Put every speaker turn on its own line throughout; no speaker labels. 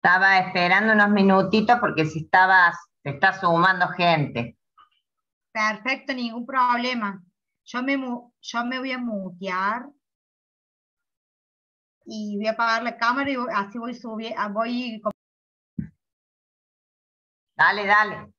Estaba esperando unos minutitos porque se está sumando gente.
Perfecto, ningún problema. Yo me voy a mutear y voy a apagar la cámara y así voy subiendo, voy.
Dale, dale.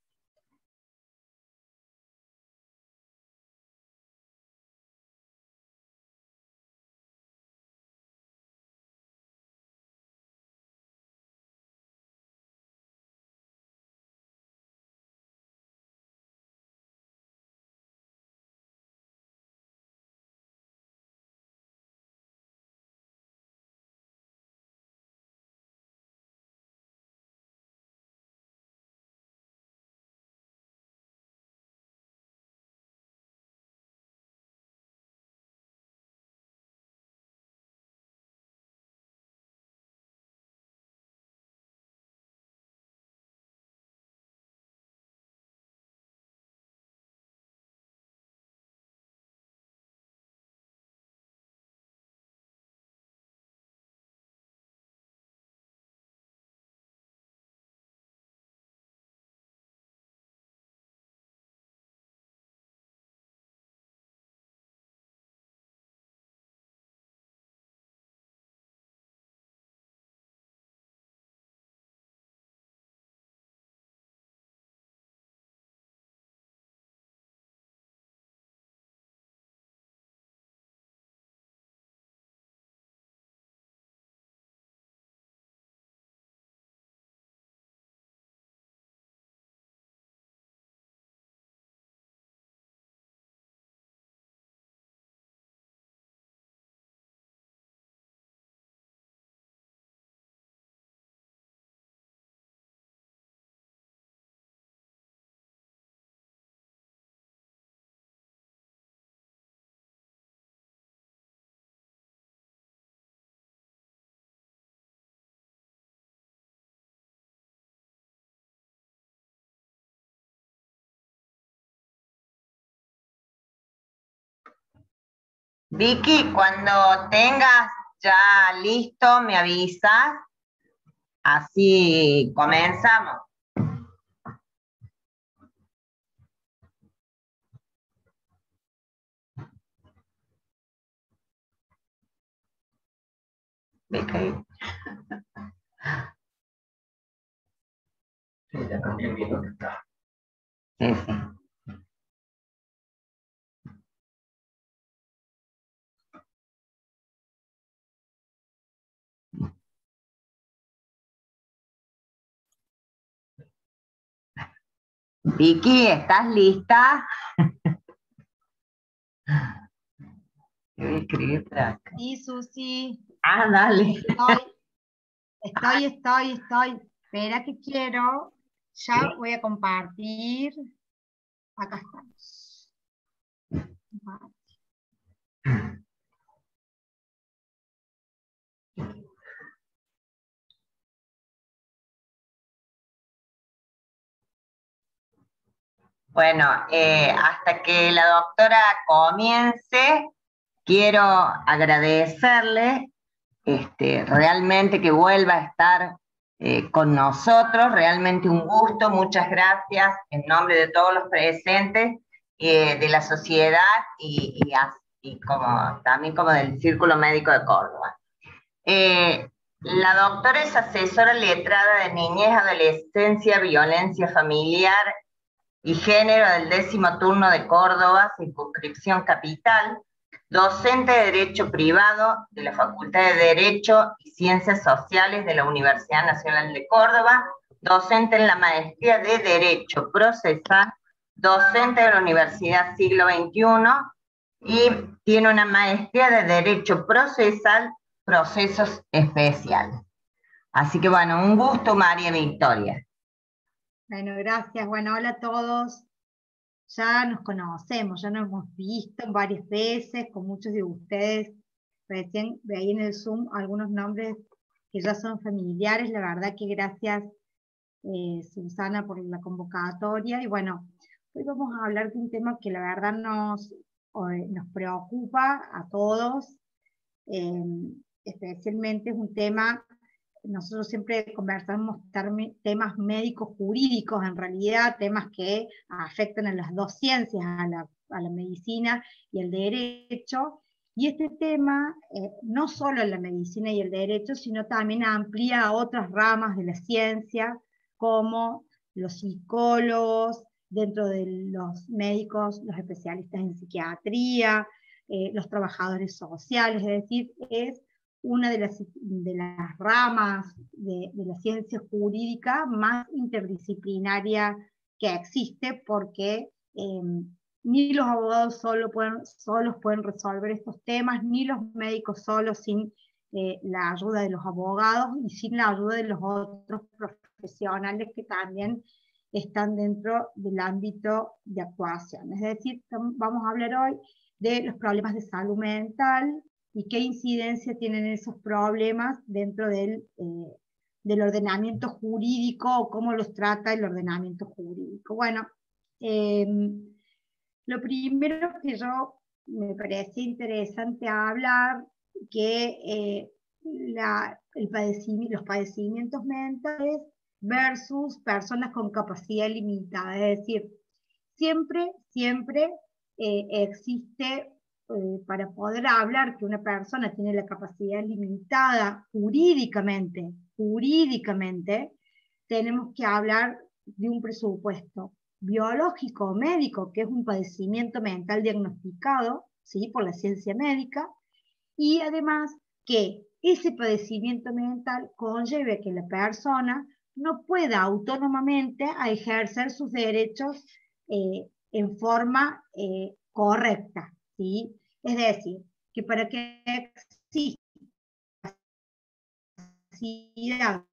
Vicky, cuando tengas ya listo, me avisas, así comenzamos. Vicky. Sí, ya también vi lo que está. Sí, sí. Vicky, ¿estás lista? Voy a escribirte acá.
Sí, Susi,
Ah, dale.
estoy. Espera que quiero. Ya voy a compartir. Acá estamos.
Bueno, hasta que la doctora comience, quiero agradecerle realmente que vuelva a estar con nosotros, realmente un gusto, muchas gracias en nombre de todos los presentes, de la sociedad y también como del Círculo Médico de Córdoba. La doctora es asesora letrada de niñez, adolescencia, violencia familiar y género del 10º turno de Córdoba, circunscripción capital, docente de Derecho Privado de la Facultad de Derecho y Ciencias Sociales de la Universidad Nacional de Córdoba, docente en la Maestría de Derecho Procesal, docente de la Universidad Siglo XXI y tiene una Maestría de Derecho Procesal, Procesos Especiales. Así que bueno, un gusto, María Victoria.
Bueno, gracias. Bueno, hola a todos. Ya nos conocemos, ya nos hemos visto varias veces con muchos de ustedes. Recién veía en el Zoom algunos nombres que ya son familiares. La verdad que gracias, Susana, por la convocatoria. Y bueno, hoy vamos a hablar de un tema que la verdad nos preocupa a todos. Eh, Especialmente es un tema nosotros siempre conversamos temas médicos jurídicos, en realidad temas que afectan a las dos ciencias, a la medicina y el derecho, y este tema no solo en la medicina y el derecho, sino también amplía a otras ramas de la ciencia, como los psicólogos, dentro de los médicos, los especialistas en psiquiatría, los trabajadores sociales, es decir, es una de las ramas de la ciencia jurídica más interdisciplinaria que existe, porque ni los abogados solos pueden resolver estos temas, ni los médicos solos sin la ayuda de los abogados y sin la ayuda de los otros profesionales que también están dentro del ámbito de actuación. Es decir, vamos a hablar hoy de los problemas de salud mental y qué incidencia tienen esos problemas dentro del ordenamiento jurídico, o cómo los trata el ordenamiento jurídico. Bueno, lo primero que me parece interesante hablar, que los padecimientos mentales versus personas con capacidad limitada, es decir, siempre existe, para poder hablar que una persona tiene la capacidad limitada jurídicamente, tenemos que hablar de un presupuesto biológico o médico, que es un padecimiento mental diagnosticado, ¿sí?, por la ciencia médica, y además que ese padecimiento mental conlleve que la persona no pueda autónomamente ejercer sus derechos en forma correcta, ¿sí? Es decir, que para que exista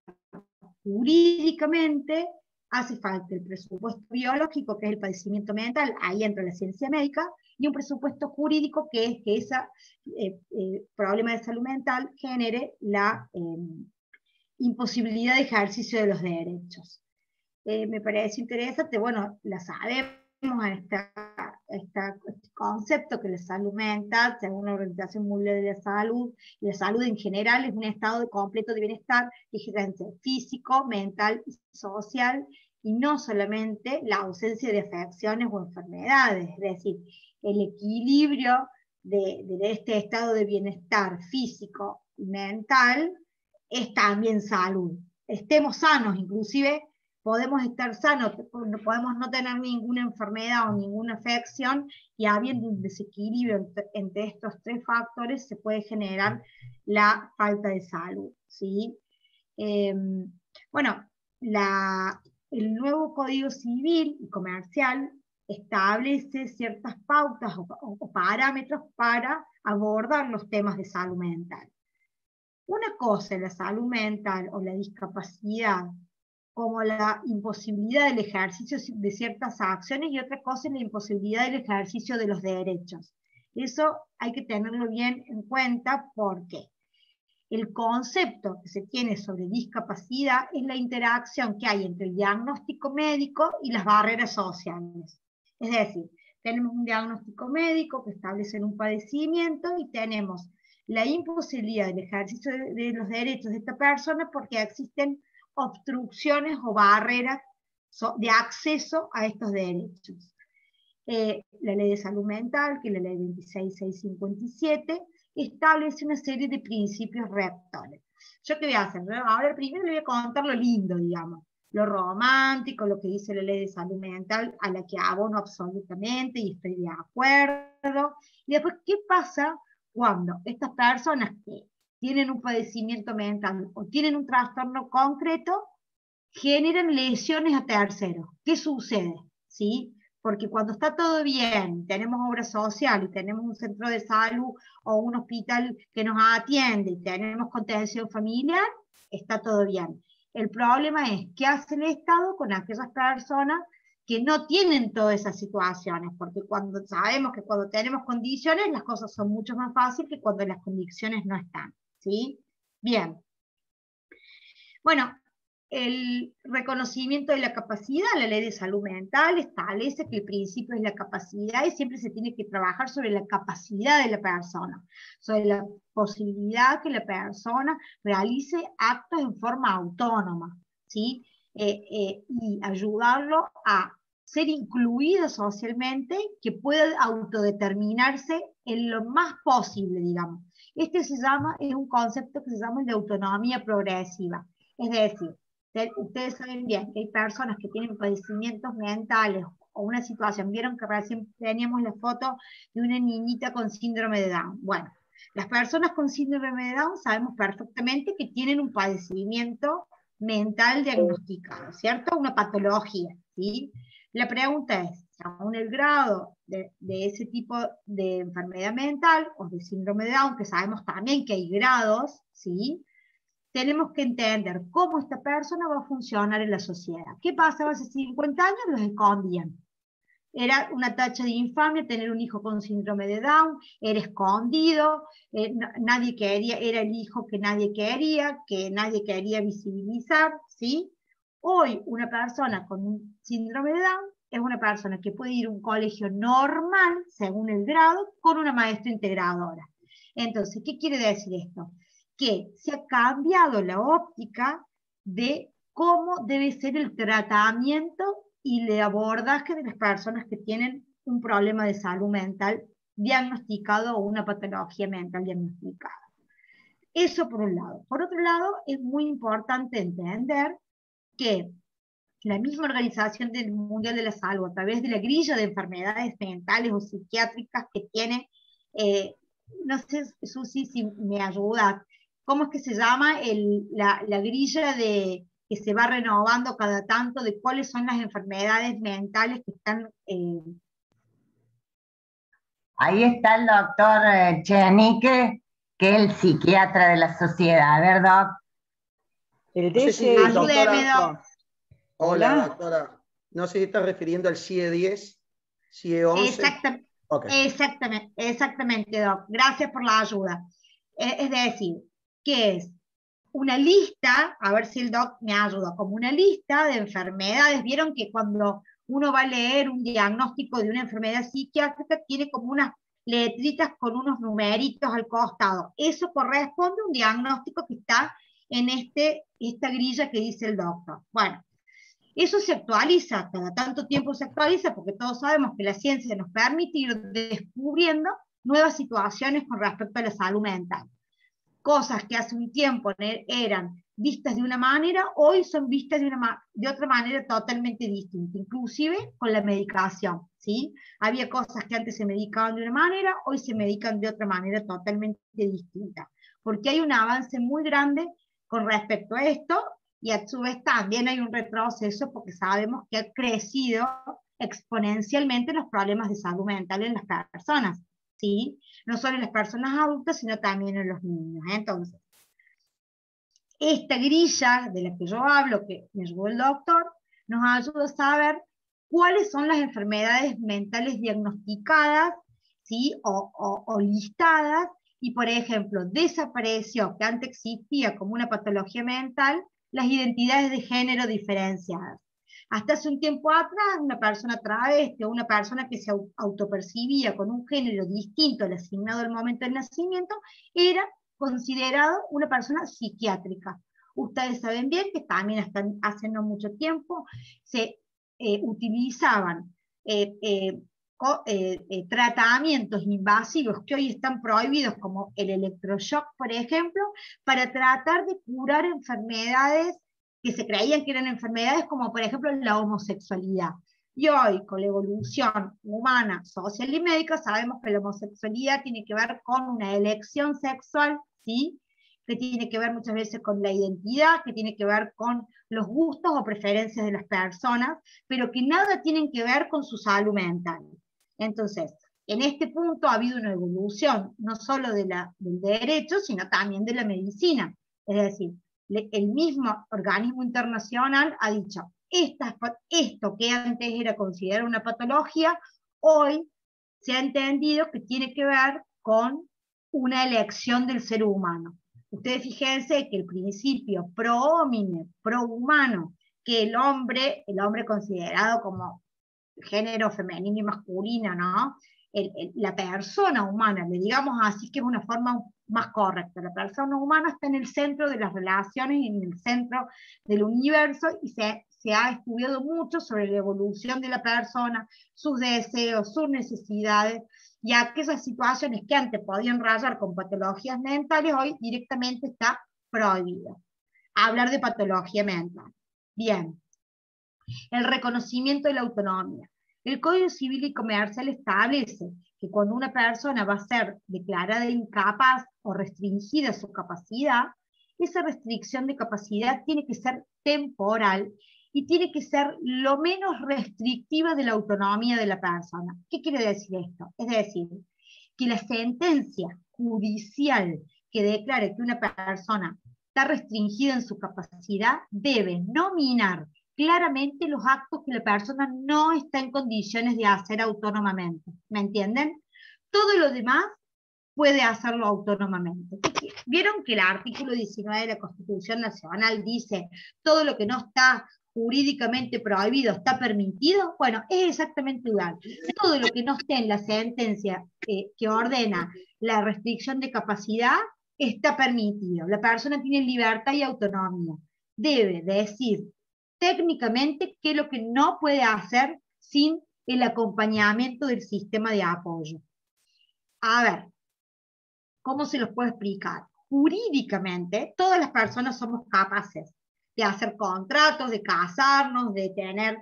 jurídicamente hace falta el presupuesto biológico, que es el padecimiento mental, ahí entra la ciencia médica, y un presupuesto jurídico, que es que ese problema de salud mental genere la imposibilidad de ejercicio de los derechos. Me parece interesante, bueno, la sabemos en este concepto que la salud mental, según la Organización Mundial de la Salud, y la salud en general es un estado de completo de bienestar que gira físico, mental y social, y no solamente la ausencia de afecciones o enfermedades, es decir, el equilibrio de este estado de bienestar físico y mental es también salud. Estemos sanos, inclusive podemos estar sanos, podemos no tener ninguna enfermedad o ninguna afección, y habiendo un desequilibrio entre estos tres factores se puede generar la falta de salud, ¿sí? Bueno, el nuevo Código Civil y Comercial establece ciertas pautas o parámetros para abordar los temas de salud mental. Una cosa es la salud mental o la discapacidad como la imposibilidad del ejercicio de ciertas acciones, y otra cosa es la imposibilidad del ejercicio de los derechos. Eso hay que tenerlo bien en cuenta, porque el concepto que se tiene sobre discapacidad es la interacción que hay entre el diagnóstico médico y las barreras sociales. Es decir, tenemos un diagnóstico médico que establece un padecimiento y tenemos la imposibilidad del ejercicio de los derechos de esta persona porque existen obstrucciones o barreras de acceso a estos derechos. La Ley de Salud Mental, que es la Ley 26657, establece una serie de principios rectores. ¿Yo qué voy a hacer? Ahora primero le voy a contar lo lindo, digamos, lo romántico, lo que dice la Ley de Salud Mental, a la que abono absolutamente y estoy de acuerdo. Y después, ¿qué pasa cuando estas personas que tienen un padecimiento mental o tienen un trastorno concreto generan lesiones a terceros? ¿Qué sucede? ¿Sí? Porque cuando está todo bien, tenemos obra social y tenemos un centro de salud o un hospital que nos atiende y tenemos contención familiar, está todo bien. El problema es qué hace el Estado con aquellas personas que no tienen todas esas situaciones, porque cuando sabemos que cuando tenemos condiciones las cosas son mucho más fáciles que cuando las condiciones no están, ¿sí? Bien. Bueno, el reconocimiento de la capacidad, la ley de salud mental establece que el principio es la capacidad y siempre se tiene que trabajar sobre la capacidad de la persona, sobre la posibilidad que la persona realice actos en forma autónoma, ¿sí? Y ayudarlo a ser incluida socialmente, que pueda autodeterminarse en lo más posible, digamos. Es un concepto que se llama de autonomía progresiva. Es decir, ustedes saben bien que hay personas que tienen padecimientos mentales o una situación, vieron que recién teníamos la foto de una niñita con síndrome de Down. Bueno, las personas con síndrome de Down sabemos perfectamente que tienen un padecimiento mental diagnosticado, ¿cierto? Una patología, ¿sí? La pregunta es, según el grado de ese tipo de enfermedad mental o de síndrome de Down, que sabemos también que hay grados, ¿sí? Tenemos que entender cómo esta persona va a funcionar en la sociedad. ¿Qué pasaba hace 50 años? Los escondían. Era una tacha de infamia tener un hijo con síndrome de Down, era escondido, nadie quería, era el hijo que nadie quería visibilizar, ¿sí? Hoy una persona con un síndrome de Down es una persona que puede ir a un colegio normal, según el grado, con una maestra integradora. Entonces, ¿qué quiere decir esto? Que se ha cambiado la óptica de cómo debe ser el tratamiento y el abordaje de las personas que tienen un problema de salud mental diagnosticado o una patología mental diagnosticada. Eso por un lado. Por otro lado, es muy importante entender que la misma Organización Mundial de la Salud, a través de la grilla de enfermedades mentales o psiquiátricas que tiene, no sé, Susi, si me ayudas, ¿cómo es que se llama la grilla que se va renovando cada tanto de cuáles son las enfermedades mentales que están...
Ahí está el doctor Chenique, que es el psiquiatra de la sociedad, ¿verdad?
El
No sé si,
Ayúdeme,
doctora. Hola,
Hola.
doctora. No sé si está refiriendo al CIE 10, CIE 11.
Exactamente, Doc. Gracias por la ayuda. Es decir, que es una lista, a ver si el Doc me ayuda, como una lista de enfermedades. Vieron que cuando uno va a leer un diagnóstico de una enfermedad psiquiátrica, tiene como unas letritas con unos numeritos al costado. Eso corresponde a un diagnóstico que está en esta grilla que dice el doctor. Bueno, eso se actualiza, cada tanto tiempo se actualiza, porque todos sabemos que la ciencia nos permite ir descubriendo nuevas situaciones con respecto a la salud mental. Cosas que hace un tiempo eran vistas de una manera, hoy son vistas de otra manera totalmente distinta, inclusive con la medicación, ¿sí? Había cosas que antes se medicaban de una manera, hoy se medican de otra manera totalmente distinta, porque hay un avance muy grande con respecto a esto, y a su vez también hay un retroceso porque sabemos que ha crecido exponencialmente los problemas de salud mental en las personas, ¿sí? No solo en las personas adultas, sino también en los niños. Entonces, esta grilla de la que yo hablo, que me ayudó el doctor, nos ayuda a saber cuáles son las enfermedades mentales diagnosticadas, ¿sí? o listadas, y por ejemplo, desapareció, que antes existía como una patología mental, las identidades de género diferenciadas. Hasta hace un tiempo atrás, una persona travesti o una persona que se autopercibía con un género distinto al asignado al momento del nacimiento, era considerado una persona psiquiátrica. Ustedes saben bien que también hasta hace no mucho tiempo se utilizaban tratamientos invasivos que hoy están prohibidos, como el electroshock, por ejemplo, para tratar de curar enfermedades que se creían que eran enfermedades, como por ejemplo la homosexualidad. Y hoy, con la evolución humana, social y médica, sabemos que la homosexualidad tiene que ver con una elección sexual, ¿sí? Que tiene que ver muchas veces con la identidad, que tiene que ver con los gustos o preferencias de las personas, pero que nada tienen que ver con su salud mental. Entonces, en este punto ha habido una evolución, no solo del derecho, sino también de la medicina. Es decir, el mismo organismo internacional ha dicho, esto que antes era considerado una patología, hoy se ha entendido que tiene que ver con una elección del ser humano. ustedes fíjense que el principio pro homine, pro humano, que el hombre considerado como género femenino y masculino, ¿no? La persona humana, le digamos así que es una forma más correcta, la persona humana está en el centro de las relaciones y en el centro del universo, y se ha estudiado mucho sobre la evolución de la persona, sus deseos, sus necesidades, y aquellas situaciones que antes podían rayar con patologías mentales, hoy directamente está prohibido hablar de patología mental. Bien, el reconocimiento de la autonomía. El Código Civil y Comercial establece que cuando una persona va a ser declarada incapaz o restringida su capacidad, esa restricción de capacidad tiene que ser temporal y tiene que ser lo menos restrictiva de la autonomía de la persona. ¿Qué quiere decir esto? Es decir, que la sentencia judicial que declare que una persona está restringida en su capacidad debe nominar claramente los actos que la persona no está en condiciones de hacer autónomamente. ¿Me entienden? Todo lo demás puede hacerlo autónomamente. ¿Vieron que el artículo 19 de la Constitución Nacional dice todo lo que no está jurídicamente prohibido está permitido? Bueno, es exactamente igual. Todo lo que no esté en la sentencia que ordena la restricción de capacidad está permitido. La persona tiene libertad y autonomía. Debe decir técnicamente qué es lo que no puede hacer sin el acompañamiento del sistema de apoyo. A ver, ¿cómo se los puedo explicar? Jurídicamente, todas las personas somos capaces de hacer contratos, de casarnos, de tener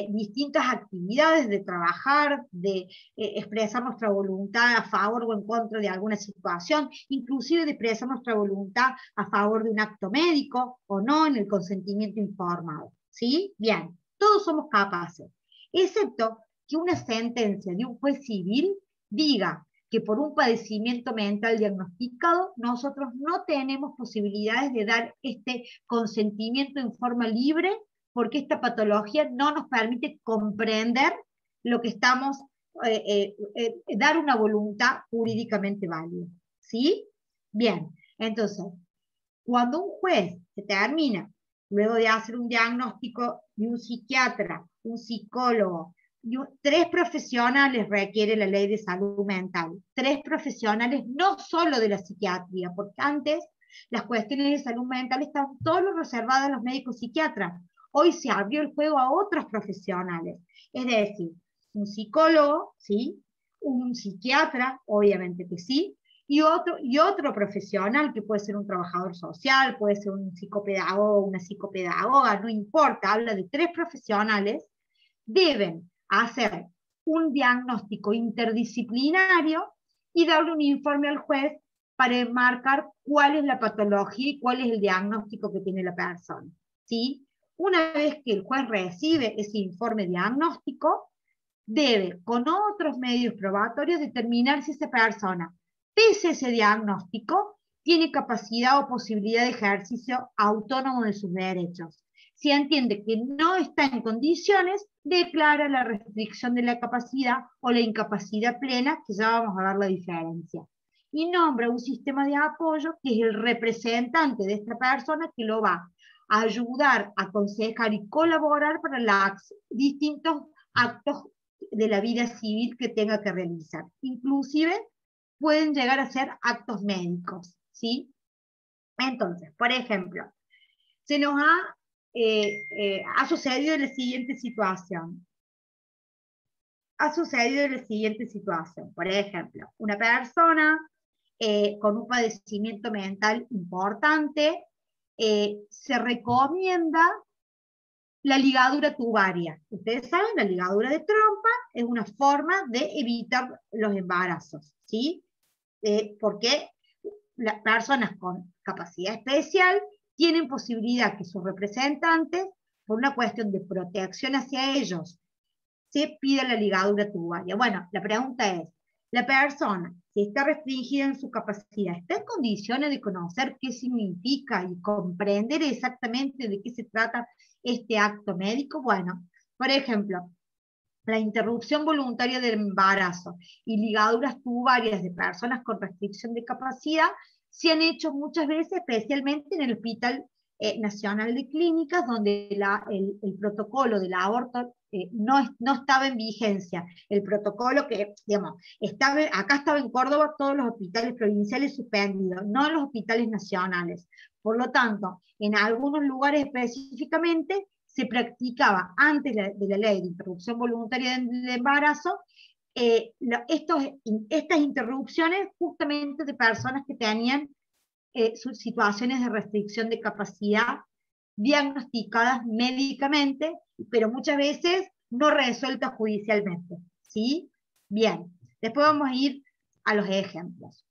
distintas actividades, de trabajar, de expresar nuestra voluntad a favor o en contra de alguna situación, inclusive de expresar nuestra voluntad a favor de un acto médico o no en el consentimiento informado. ¿Sí? Bien, todos somos capaces, excepto que una sentencia de un juez civil diga que por un padecimiento mental diagnosticado nosotros no tenemos posibilidades de dar este consentimiento en forma libre, porque esta patología no nos permite comprender lo que estamos, dar una voluntad jurídicamente válida. ¿Sí? Bien, entonces, cuando un juez determina, luego de hacer un diagnóstico de un psiquiatra, un psicólogo, 3 profesionales requiere la ley de salud mental, 3 profesionales no solo de la psiquiatría, porque antes las cuestiones de salud mental estaban solo reservadas a los médicos psiquiatras. Hoy se abrió el juego a otros profesionales, es decir, un psicólogo, ¿sí? Un psiquiatra, obviamente que sí, y otro profesional que puede ser un trabajador social, puede ser un psicopedagogo, una psicopedagoga, no importa, habla de 3 profesionales, deben hacer un diagnóstico interdisciplinario y darle un informe al juez para enmarcar cuál es la patología y cuál es el diagnóstico que tiene la persona. ¿Sí? Una vez que el juez recibe ese informe diagnóstico, debe, con otros medios probatorios, determinar si esa persona, pese a ese diagnóstico, tiene capacidad o posibilidad de ejercicio autónomo de sus derechos. Si entiende que no está en condiciones, declara la restricción de la capacidad o la incapacidad plena, que ya vamos a ver la diferencia. Y nombra un sistema de apoyo que es el representante de esta persona que lo va a ayudar, aconsejar y colaborar para los distintos actos de la vida civil que tenga que realizar. Inclusive pueden llegar a ser actos médicos, ¿sí? Entonces, por ejemplo, se nos ha sucedido la siguiente situación. Por ejemplo, una persona con un padecimiento mental importante, se recomienda la ligadura tubaria. Ustedes saben, la ligadura de trompa es una forma de evitar los embarazos, ¿sí? Porque las personas con capacidad especial tienen posibilidad que sus representantes, por una cuestión de protección hacia ellos, se pida la ligadura tubaria. Bueno, la pregunta es, la persona, si está restringida en su capacidad, ¿está en condiciones de conocer qué significa y comprender exactamente de qué se trata este acto médico? Bueno, por ejemplo, la interrupción voluntaria del embarazo y ligaduras tubarias de personas con restricción de capacidad se han hecho muchas veces, especialmente en el Hospital Nacional de Clínicas, donde el protocolo del aborto no estaba en vigencia. El protocolo que, digamos, acá estaba en Córdoba todos los hospitales provinciales suspendidos, no los hospitales nacionales. Por lo tanto, en algunos lugares específicamente se practicaba antes de la ley de interrupción voluntaria del embarazo estas interrupciones justamente de personas que tenían sus situaciones de restricción de capacidad diagnosticadas médicamente, pero muchas veces no resueltas judicialmente, ¿sí? Bien, después vamos a ir a los ejemplos.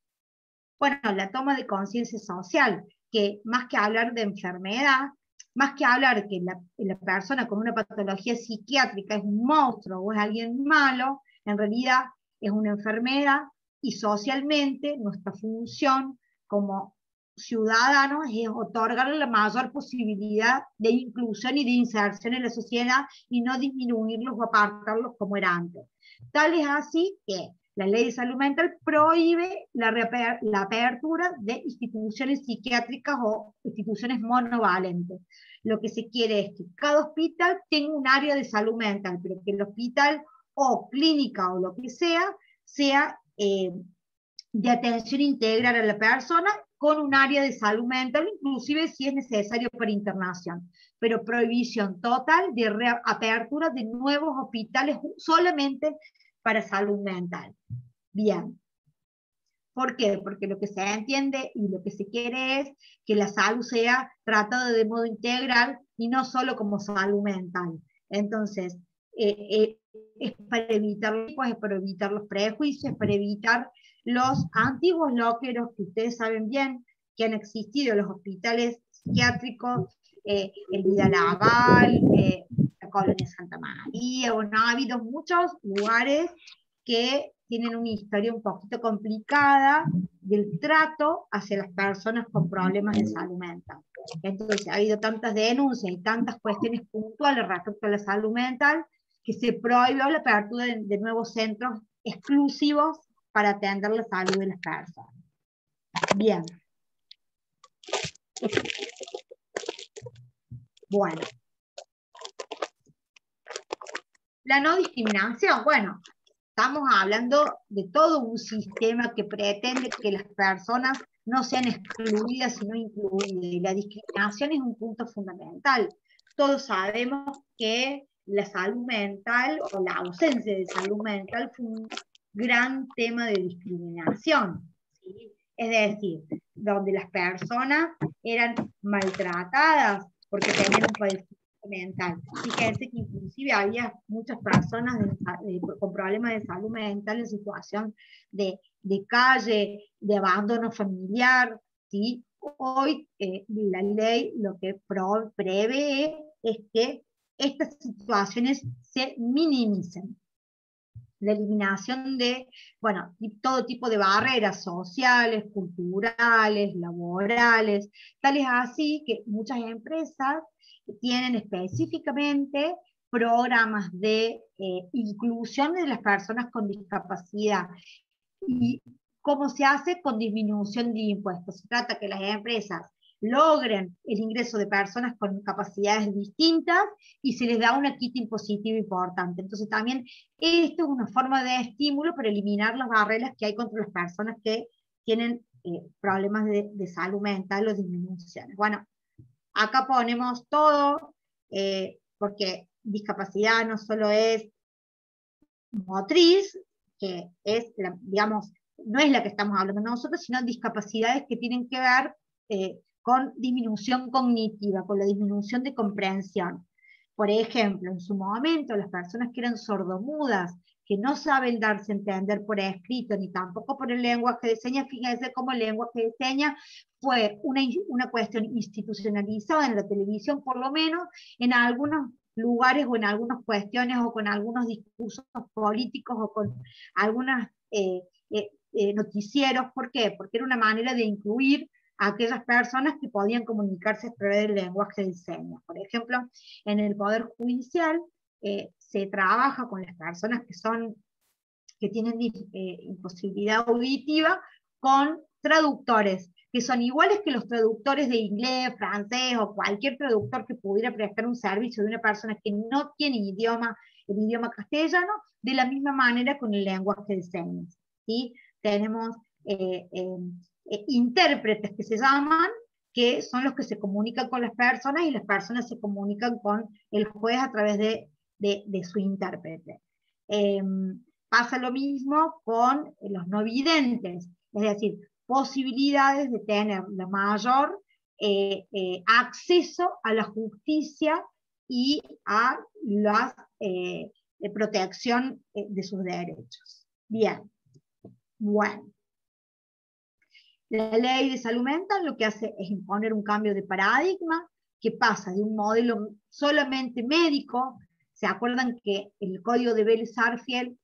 Bueno, la toma de conciencia social, que más que hablar de enfermedad, más que hablar que la persona con una patología psiquiátrica es un monstruo o es alguien malo, en realidad es una enfermedad, y socialmente nuestra función como ciudadanos es otorgarle la mayor posibilidad de inclusión y de inserción en la sociedad y no disminuirlos o apartarlos como era antes. Tal es así que la ley de salud mental prohíbe la apertura de instituciones psiquiátricas o instituciones monovalentes. Lo que se quiere es que cada hospital tenga un área de salud mental, pero que el hospital o clínica o lo que sea de atención integral a la persona con un área de salud mental, inclusive si es necesario para internación, pero prohibición total de reapertura de nuevos hospitales solamente para salud mental. Bien. ¿Por qué? Porque lo que se entiende y lo que se quiere es que la salud sea tratada de modo integral y no solo como salud mental. Entonces, es para evitar los prejuicios, para evitar los antiguos loqueros que ustedes saben bien que han existido en los hospitales psiquiátricos, el Vidalaval, la Colonia Santa María, bueno, ha habido muchos lugares que tienen una historia un poquito complicada del trato hacia las personas con problemas de salud mental. Entonces ha habido tantas denuncias y tantas cuestiones puntuales respecto a la salud mental que se prohibió la apertura de nuevos centros exclusivos para atender la salud de las personas. Bien. Bueno. La no discriminación, bueno, estamos hablando de todo un sistema que pretende que las personas no sean excluidas sino incluidas, y la discriminación es un punto fundamental. Todos sabemos que la salud mental o la ausencia de salud mental fue un gran tema de discriminación, ¿sí? Es decir, donde las personas eran maltratadas porque tenían un padecimiento mental. Fíjense que inclusive había muchas personas con problemas de salud mental en situación de calle, de abandono familiar, ¿sí? Hoy la ley lo que prevé es que estas situaciones se minimicen. La eliminación de, bueno, todo tipo de barreras sociales, culturales, laborales, tales así que muchas empresas tienen específicamente programas de inclusión de las personas con discapacidad. ¿Y cómo se hace? Con disminución de impuestos. Se trata que las empresas logren el ingreso de personas con capacidades distintas y se les da una quita impositiva importante. Entonces también esto es una forma de estímulo para eliminar las barreras que hay contra las personas que tienen problemas de salud mental o disminuciones. Bueno, acá ponemos todo, porque discapacidad no solo es motriz, que es, digamos, no es la que estamos hablando nosotros, sino discapacidades que tienen que ver con disminución cognitiva, con la disminución de comprensión. Por ejemplo, en su momento, las personas que eran sordomudas, que no saben darse a entender por escrito, ni tampoco por el lenguaje de señas, fíjense cómo el lenguaje de señas fue una cuestión institucionalizada en la televisión, por lo menos en algunos lugares o en algunas cuestiones o con algunos discursos políticos o con algunos noticieros. ¿Por qué? Porque era una manera de incluir a aquellas personas que podían comunicarse a través del lenguaje de señas. Por ejemplo, en el Poder Judicial se trabaja con las personas que tienen imposibilidad auditiva con traductores. que son iguales que los traductores de inglés, francés o cualquier traductor que pudiera prestar un servicio de una persona que no tiene el idioma castellano, de la misma manera con el lenguaje de señas. ¿Sí? Tenemos intérpretes que se llaman, que son los que se comunican con las personas y las personas se comunican con el juez a través de su intérprete. Pasa lo mismo con los no videntes, es decir, posibilidades de tener la mayor acceso a la justicia y a la protección de sus derechos. Bien, bueno. La ley de salud mental lo que hace es imponer un cambio de paradigma que pasa de un modelo solamente médico. ¿Se acuerdan que el código de Vélez-Sarsfield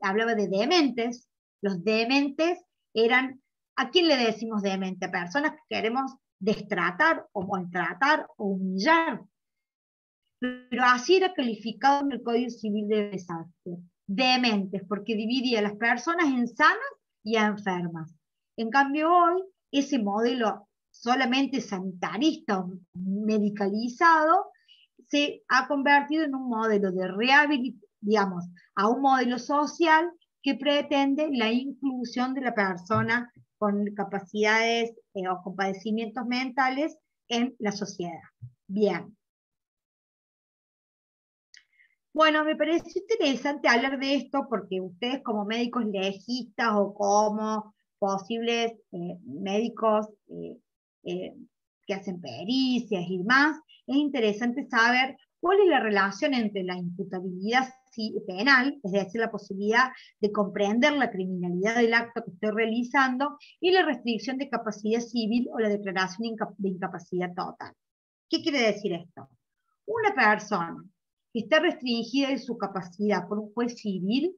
hablaba de dementes? Los dementes eran, ¿a quién le decimos demente? A personas que queremos destratar o maltratar o humillar. Pero así era calificado en el Código Civil de Vélez-Sarsfield. Dementes, porque dividía a las personas en sanas y a enfermas. En cambio hoy, ese modelo solamente sanitarista o medicalizado se ha convertido en un modelo de rehabilitación, digamos, a un modelo social que pretende la inclusión de la persona con capacidades o con padecimientos mentales en la sociedad. Bien. Bueno, me pareció interesante hablar de esto porque ustedes como médicos legistas o como posibles médicos que hacen pericias y demás, es interesante saber cuál es la relación entre la imputabilidad penal, es decir, la posibilidad de comprender la criminalidad del acto que estoy realizando, y la restricción de capacidad civil o la declaración de incapacidad total. ¿Qué quiere decir esto? Una persona que está restringida de su capacidad por un juez civil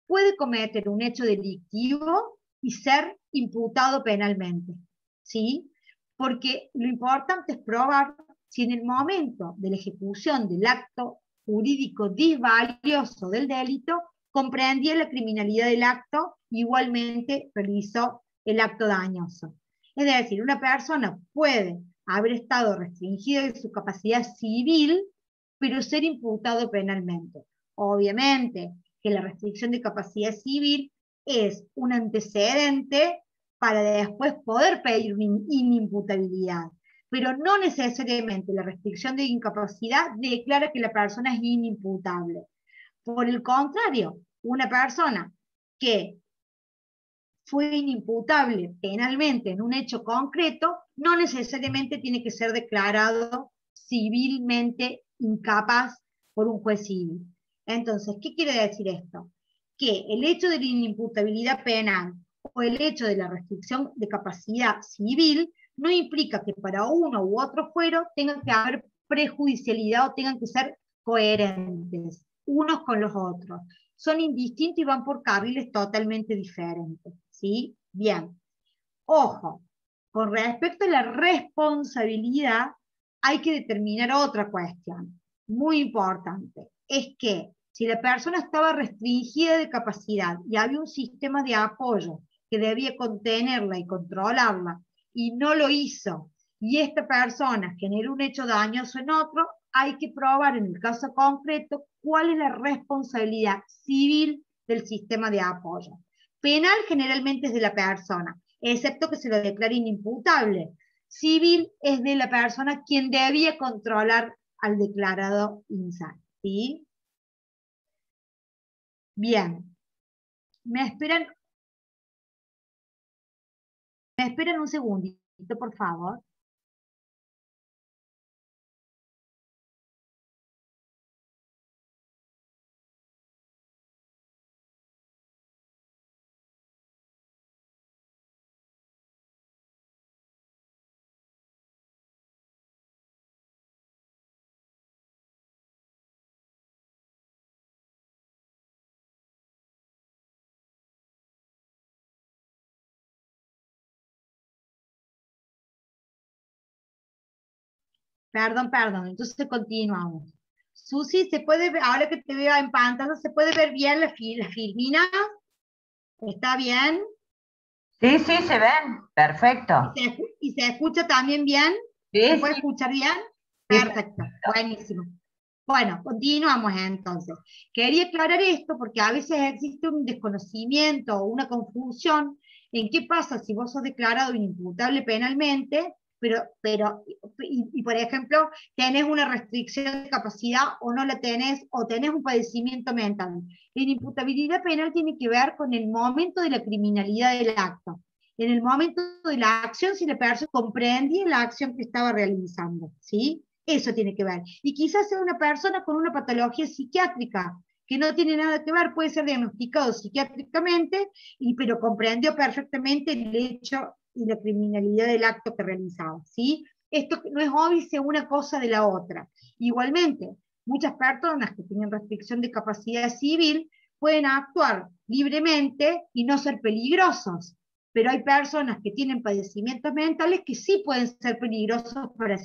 puede cometer un hecho delictivo y ser imputado penalmente, ¿sí? Porque lo importante es probar si en el momento de la ejecución del acto jurídico disvalioso del delito comprendía la criminalidad del acto, igualmente realizó el acto dañoso. Es decir, una persona puede haber estado restringida de su capacidad civil, pero ser imputado penalmente. Obviamente que la restricción de capacidad civil es un antecedente para después poder pedir una inimputabilidad, pero no necesariamente la restricción de incapacidad declara que la persona es inimputable. Por el contrario, una persona que fue inimputable penalmente en un hecho concreto, no necesariamente tiene que ser declarado civilmente incapaz por un juez civil. Entonces, ¿qué quiere decir esto? Que el hecho de la inimputabilidad penal o el hecho de la restricción de capacidad civil no implica que para uno u otro fuero tengan que haber prejudicialidad o tengan que ser coherentes unos con los otros. Son indistintos y van por carriles totalmente diferentes. ¿Sí? Bien. Ojo, con respecto a la responsabilidad, hay que determinar otra cuestión muy importante. Es que si la persona estaba restringida de capacidad y había un sistema de apoyo que debía contenerla y controlarla, y no lo hizo, y esta persona generó un hecho dañoso en otro, hay que probar en el caso concreto cuál es la responsabilidad civil del sistema de apoyo. Penal generalmente es de la persona, excepto que se lo declare inimputable. Civil es de la persona quien debía controlar al declarado insano. ¿Sí? Bien. ¿Me esperan un segundito, por favor? Perdón. Entonces continuamos. Susi, ¿se puede ver, ahora que te veo en pantalla, se puede ver bien la filmina? ¿Está bien?
Sí, sí, se ven, perfecto.
¿Y se escucha también bien?
Sí,
¿Se puede
sí,
escuchar bien?
sí,
Perfecto, buenísimo. Bueno, continuamos entonces. Quería aclarar esto porque a veces existe un desconocimiento o una confusión en qué pasa si vos sos declarado inimputable penalmente, y, por ejemplo, tenés una restricción de capacidad o no la tenés, o tenés un padecimiento mental. La inimputabilidad penal tiene que ver con el momento de la criminalidad del acto. En el momento de la acción, si la persona comprendía la acción que estaba realizando, ¿sí? Eso tiene que ver. Y quizás sea una persona con una patología psiquiátrica, que no tiene nada que ver, puede ser diagnosticado psiquiátricamente, pero comprendió perfectamente el hecho y la criminalidad del acto que realizaba, ¿sí? Esto no es obvio una cosa de la otra. Igualmente, muchas personas que tienen restricción de capacidad civil pueden actuar libremente y no ser peligrosos, pero hay personas que tienen padecimientos mentales que sí pueden ser peligrosos para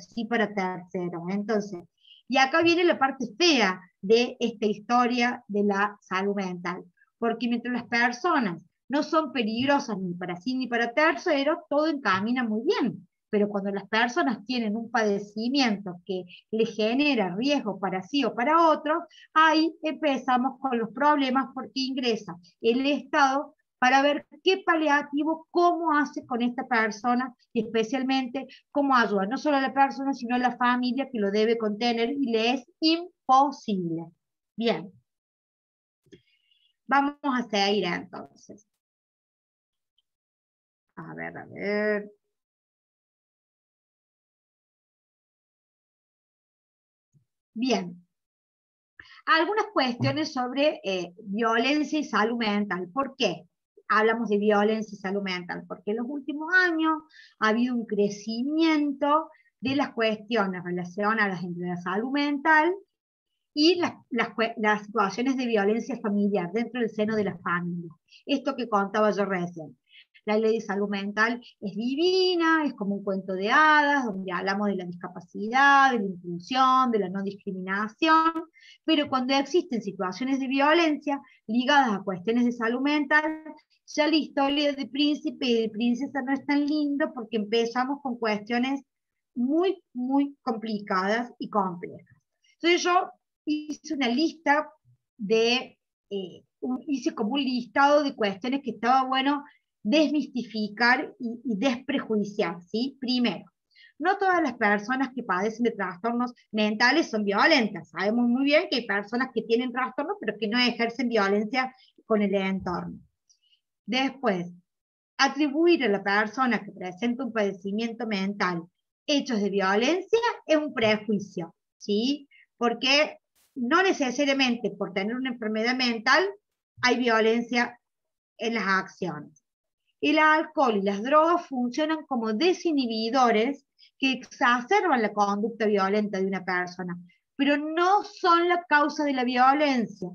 terceros. Entonces, y acá viene la parte fea de esta historia de la salud mental, porque mientras las personas no son peligrosas ni para sí ni para terceros, todo encamina muy bien. Pero cuando las personas tienen un padecimiento que les genera riesgo para sí o para otros, ahí empezamos con los problemas porque ingresa el Estado para ver qué paliativo, cómo hace con esta persona y especialmente cómo ayuda no solo a la persona, sino a la familia que lo debe contener y le es imposible. Bien, vamos a seguir entonces. A ver, a ver. Bien. Algunas cuestiones sobre violencia y salud mental. ¿Por qué hablamos de violencia y salud mental? Porque en los últimos años ha habido un crecimiento de las cuestiones relacionadas entre la salud mental y las situaciones de violencia familiar dentro del seno de la familia. Esto que contaba yo recién. La ley de salud mental es divina, es como un cuento de hadas, donde hablamos de la discapacidad, de la inclusión, de la no discriminación, pero cuando existen situaciones de violencia ligadas a cuestiones de salud mental, ya la historia de príncipe y de princesa no es tan linda porque empezamos con cuestiones muy, muy complicadas y complejas. Entonces yo hice una lista hice como un listado de cuestiones que estaba bueno desmistificar y desprejuiciar, ¿sí? Primero, no todas las personas que padecen de trastornos mentales son violentas. Sabemos muy bien que hay personas que tienen trastornos, pero que no ejercen violencia con el entorno. Después, atribuir a la persona que presenta un padecimiento mental hechos de violencia es un prejuicio, ¿sí? Porque no necesariamente por tener una enfermedad mental hay violencia en las acciones. El alcohol y las drogas funcionan como desinhibidores que exacerban la conducta violenta de una persona, pero no son la causa de la violencia.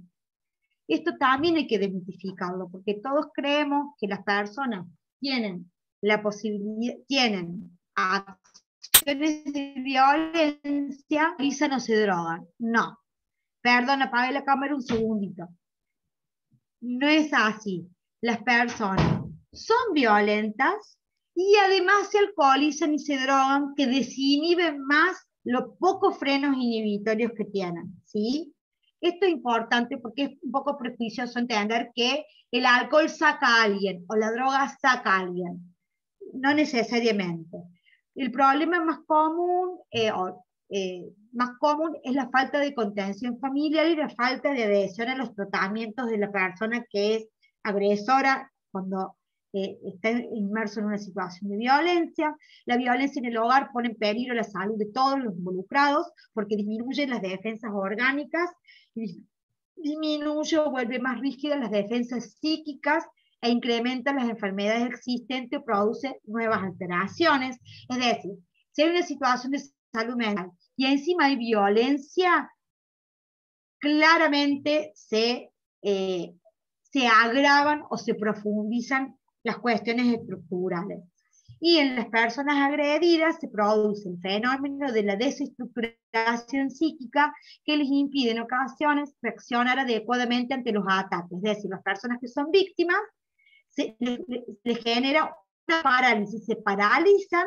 Esto también hay que desmitificarlo, porque todos creemos que las personas tienen la posibilidad, tienen acciones de violencia, y no se drogan. No. Perdón, apague la cámara un segundito. No es así. Las personas son violentas y además se alcoholizan y se drogan, que desinhiben más los pocos frenos inhibitorios que tienen, ¿sí? Esto es importante porque es un poco prejuicioso entender que el alcohol saca a alguien o la droga saca a alguien. No necesariamente. El problema más común es la falta de contención familiar y la falta de adhesión a los tratamientos de la persona que es agresora cuando está inmerso en una situación de violencia. La violencia en el hogar pone en peligro la salud de todos los involucrados porque disminuye las defensas orgánicas, disminuye o vuelve más rígidas las defensas psíquicas e incrementa las enfermedades existentes o produce nuevas alteraciones. Es decir, si hay una situación de salud mental y encima hay violencia, claramente se agravan o se profundizan las cuestiones estructurales. Y en las personas agredidas se produce el fenómeno de la desestructuración psíquica que les impide en ocasiones reaccionar adecuadamente ante los ataques. Es decir, las personas que son víctimas le genera una parálisis, se paralizan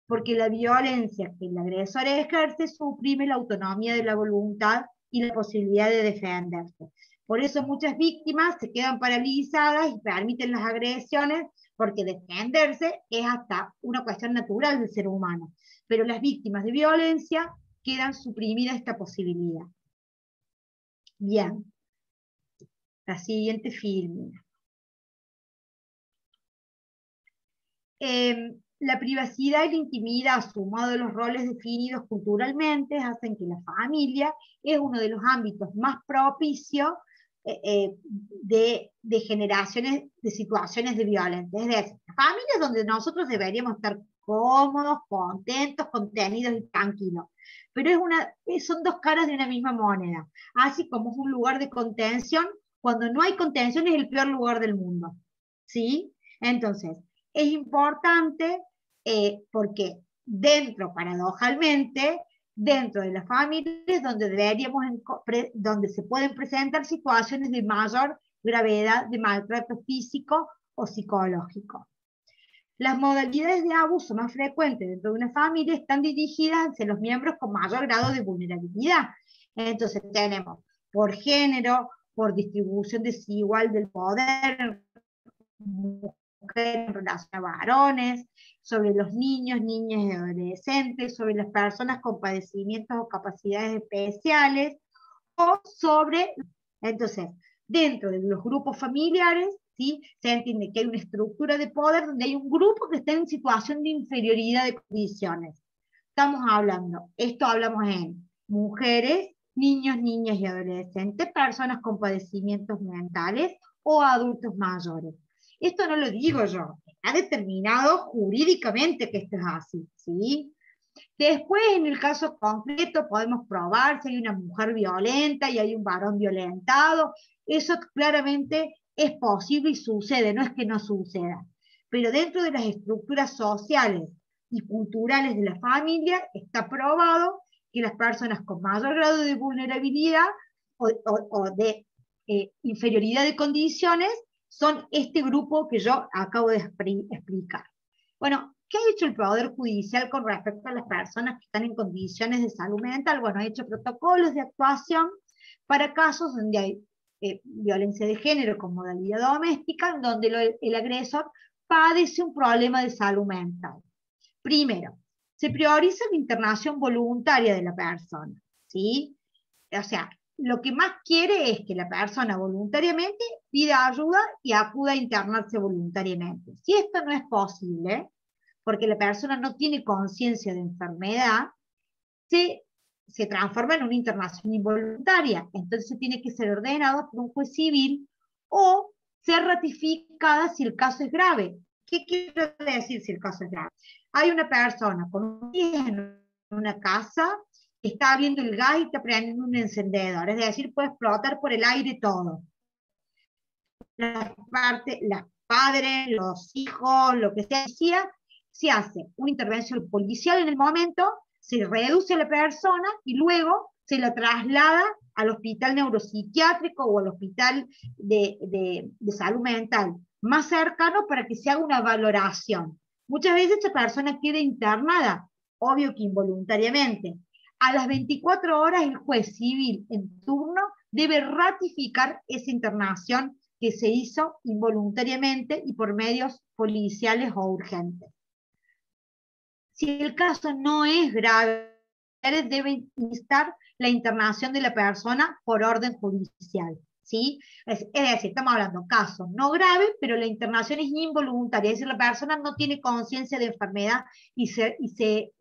porque la violencia que el agresor ejerce suprime la autonomía de la voluntad y la posibilidad de defenderse. Por eso muchas víctimas se quedan paralizadas y permiten las agresiones, porque defenderse es hasta una cuestión natural del ser humano. Pero las víctimas de violencia quedan suprimidas esta posibilidad. Bien. La siguiente filmina. La privacidad y la intimidad, sumado a los roles definidos culturalmente, hacen que la familia es uno de los ámbitos más propicios de generaciones de situaciones de violencia. Es decir, la familia es donde nosotros deberíamos estar cómodos, contentos, contenidos y tranquilos. Pero son dos caras de una misma moneda. Así como es un lugar de contención, cuando no hay contención es el peor lugar del mundo. ¿Sí? Entonces, es importante porque paradojalmente, dentro de las familias donde se pueden presentar situaciones de mayor gravedad de maltrato físico o psicológico. Las modalidades de abuso más frecuentes dentro de una familia están dirigidas hacia los miembros con mayor grado de vulnerabilidad. Entonces tenemos por género, por distribución desigual del poder, mujeres en relación a varones, sobre los niños, niñas y adolescentes, sobre las personas con padecimientos o capacidades especiales, o sobre, entonces, dentro de los grupos familiares, ¿sí? Se entiende que hay una estructura de poder donde hay un grupo que está en situación de inferioridad de condiciones. Estamos hablando, hablamos en mujeres, niños, niñas y adolescentes, personas con padecimientos mentales o adultos mayores. Esto no lo digo yo, está determinado jurídicamente que esto es así, ¿sí? Después, en el caso concreto, podemos probar si hay una mujer violenta y hay un varón violentado. Eso claramente es posible y sucede, no es que no suceda. Pero dentro de las estructuras sociales y culturales de la familia, está probado que las personas con mayor grado de vulnerabilidad o de inferioridad de condiciones son este grupo que yo acabo de explicar. Bueno, ¿qué ha hecho el Poder Judicial con respecto a las personas que están en condiciones de salud mental? Bueno, ha hecho protocolos de actuación para casos donde hay violencia de género con modalidad doméstica, donde el agresor padece un problema de salud mental. Primero, se prioriza la internación voluntaria de la persona, ¿sí? O sea, lo que más quiere es que la persona voluntariamente pida ayuda y acuda a internarse voluntariamente. Si esto no es posible, porque la persona no tiene conciencia de enfermedad, se transforma en una internación involuntaria. Entonces tiene que ser ordenado por un juez civil o ser ratificada si el caso es grave. ¿Qué quiero decir si el caso es grave? Hay una persona con un pie en una casa, está abriendo el gas y está prendiendo un encendedor, es decir, puede explotar por el aire todo. Las padres, los hijos, lo que sea, se hace una intervención policial en el momento, se reduce a la persona y luego se la traslada al hospital neuropsiquiátrico o al hospital de salud mental más cercano para que se haga una valoración. Muchas veces esta persona queda internada, obvio que involuntariamente. A las 24 horas el juez civil en turno debe ratificar esa internación que se hizo involuntariamente y por medios policiales o urgentes. Si el caso no es grave, debe instar la internación de la persona por orden judicial, ¿sí? Es decir, estamos hablando de casos no graves, pero la internación es involuntaria, es decir, la persona no tiene conciencia de enfermedad y se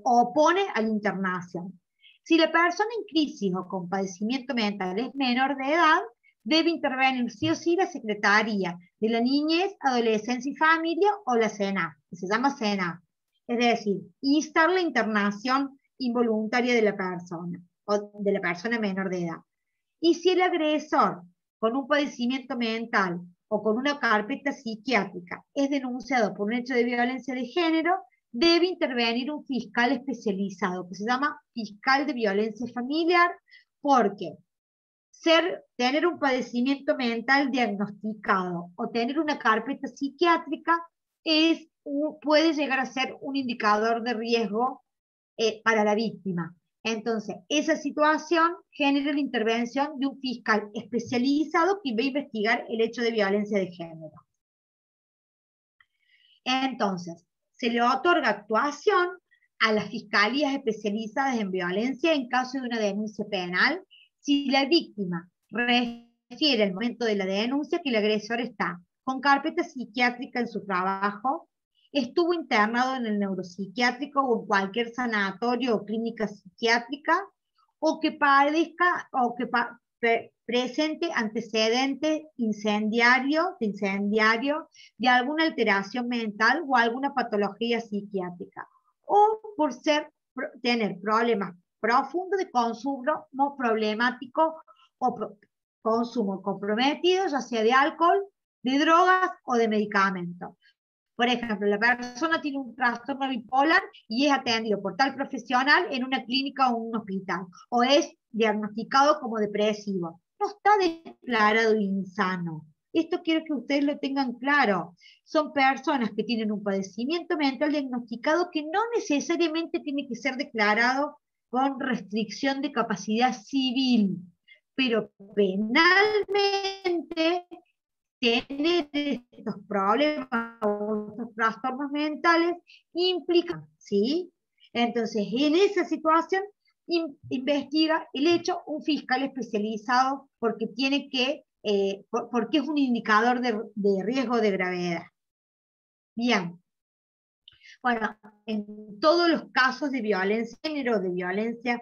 opone a la internación. Si la persona en crisis o con padecimiento mental es menor de edad, debe intervenir sí o sí la Secretaría de la Niñez, Adolescencia y Familia o la SENA, que se llama SENA. Es decir, instar la internación involuntaria de la persona o de la persona menor de edad. Y si el agresor con un padecimiento mental o con una carpeta psiquiátrica es denunciado por un hecho de violencia de género, debe intervenir un fiscal especializado que se llama fiscal de violencia familiar, porque tener un padecimiento mental diagnosticado o tener una carpeta psiquiátrica puede llegar a ser un indicador de riesgo para la víctima. Entonces, esa situación genera la intervención de un fiscal especializado que va a investigar el hecho de violencia de género. Entonces, se le otorga actuación a las fiscalías especializadas en violencia en caso de una denuncia penal si la víctima refiere al momento de la denuncia que el agresor está con carpeta psiquiátrica en su trabajo, estuvo internado en el neuropsiquiátrico o en cualquier sanatorio o clínica psiquiátrica, o que padezca o que presente antecedentes incendiario de alguna alteración mental o alguna patología psiquiátrica, o por tener problemas profundos de consumo problemático o consumo comprometido, ya sea de alcohol, de drogas o de medicamentos. Por ejemplo, la persona tiene un trastorno bipolar y es atendido por tal profesional en una clínica o un hospital, o es diagnosticado como depresivo. No está declarado insano. Esto quiero que ustedes lo tengan claro. Son personas que tienen un padecimiento mental diagnosticado que no necesariamente tiene que ser declarado con restricción de capacidad civil, pero penalmente tener estos problemas o estos trastornos mentales implica, ¿sí? Entonces, en esa situación investiga el hecho un fiscal especializado porque tiene que, porque es un indicador de riesgo de gravedad. Bien. Bueno, en todos los casos de violencia de género, de violencia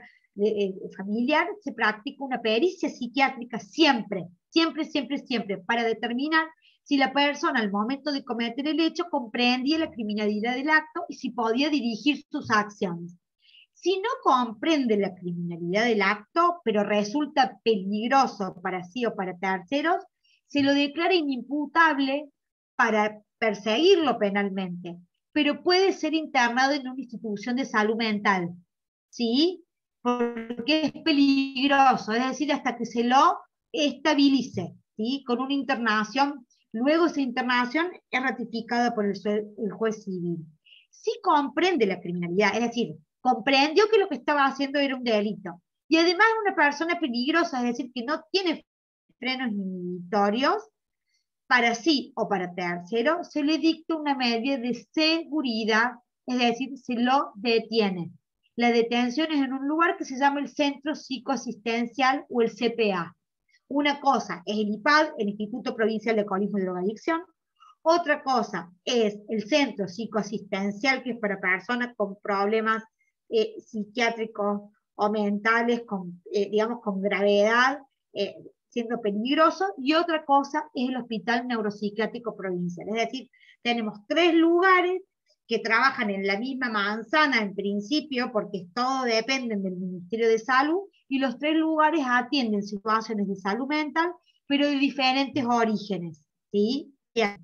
familiar, se practica una pericia psiquiátrica siempre, siempre, para determinar si la persona al momento de cometer el hecho comprendía la criminalidad del acto y si podía dirigir sus acciones. Si no comprende la criminalidad del acto, pero resulta peligroso para sí o para terceros, se lo declara inimputable para perseguirlo penalmente, pero puede ser internado en una institución de salud mental, ¿sí? Porque es peligroso, es decir, hasta que se lo estabilice, ¿sí? Con una internación. Luego esa internación es ratificada por el juez civil. Si comprende la criminalidad, es decir, comprendió que lo que estaba haciendo era un delito, y además es una persona peligrosa, es decir, que no tiene frenos inhibitorios, para sí o para tercero, se le dicta una medida de seguridad, es decir, se lo detiene. La detención es en un lugar que se llama el Centro Psicoasistencial o el CPA. Una cosa es el IPAD, el Instituto Provincial de Alcoholismo y Drogadicción. Otra cosa es el Centro Psicoasistencial, que es para personas con problemas psiquiátricos o mentales, digamos, con gravedad, siendo peligroso, y otra cosa es el Hospital Neuropsiquiátrico Provincial. Es decir, tenemos 3 lugares que trabajan en la misma manzana en principio, porque todo depende del Ministerio de Salud, y los 3 lugares atienden situaciones de salud mental, pero de diferentes orígenes, ¿sí? En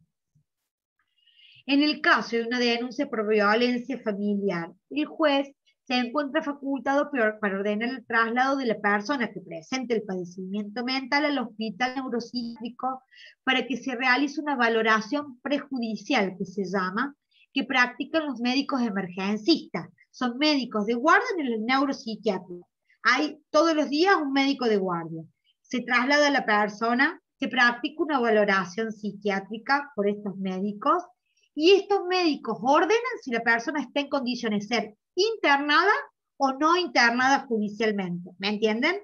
el caso de una denuncia por violencia familiar, el juez se encuentra facultado para ordenar el traslado de la persona que presente el padecimiento mental al hospital neuropsiquiátrico para que se realice una valoración prejudicial, que se llama, que practican los médicos emergencistas. Son médicos de guardia en el neuropsiquiátrico. Hay todos los días un médico de guardia. Se traslada a la persona, se practica una valoración psiquiátrica por estos médicos, y estos médicos ordenan si la persona está en condiciones de ser internada o no internada judicialmente. ¿Me entienden?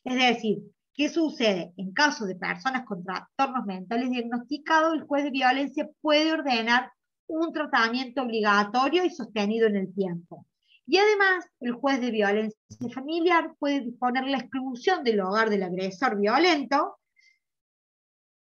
Es decir, ¿qué sucede? En caso de personas con trastornos mentales diagnosticados, el juez de violencia puede ordenar un tratamiento obligatorio y sostenido en el tiempo. Y además, el juez de violencia familiar puede disponer la exclusión del hogar del agresor violento.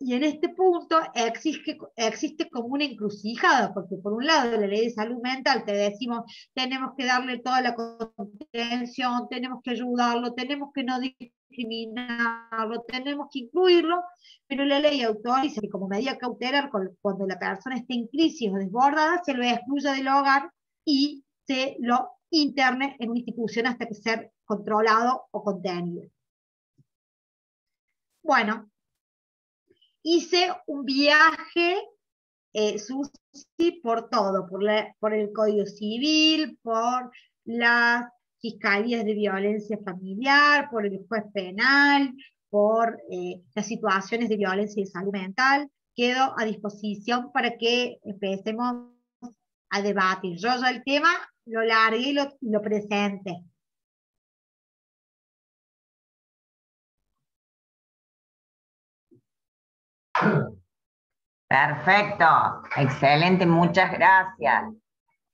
Y en este punto existe como una encrucijada, porque por un lado la ley de salud mental te decimos tenemos que darle toda la contención, tenemos que ayudarlo, tenemos que no discriminarlo, tenemos que incluirlo, pero la ley autoriza que como medida cautelar cuando la persona esté en crisis o desbordada se lo excluya del hogar y se lo interne en una institución hasta que sea controlado o contenido. Bueno, hice un viaje, Susi, por todo, por el Código Civil, por las fiscalías de violencia familiar, por el juez penal, por las situaciones de violencia y salud mental. Quedo a disposición para que empecemos a debatir. Yo ya el tema lo largué y lo presenté.
Perfecto, excelente, muchas gracias.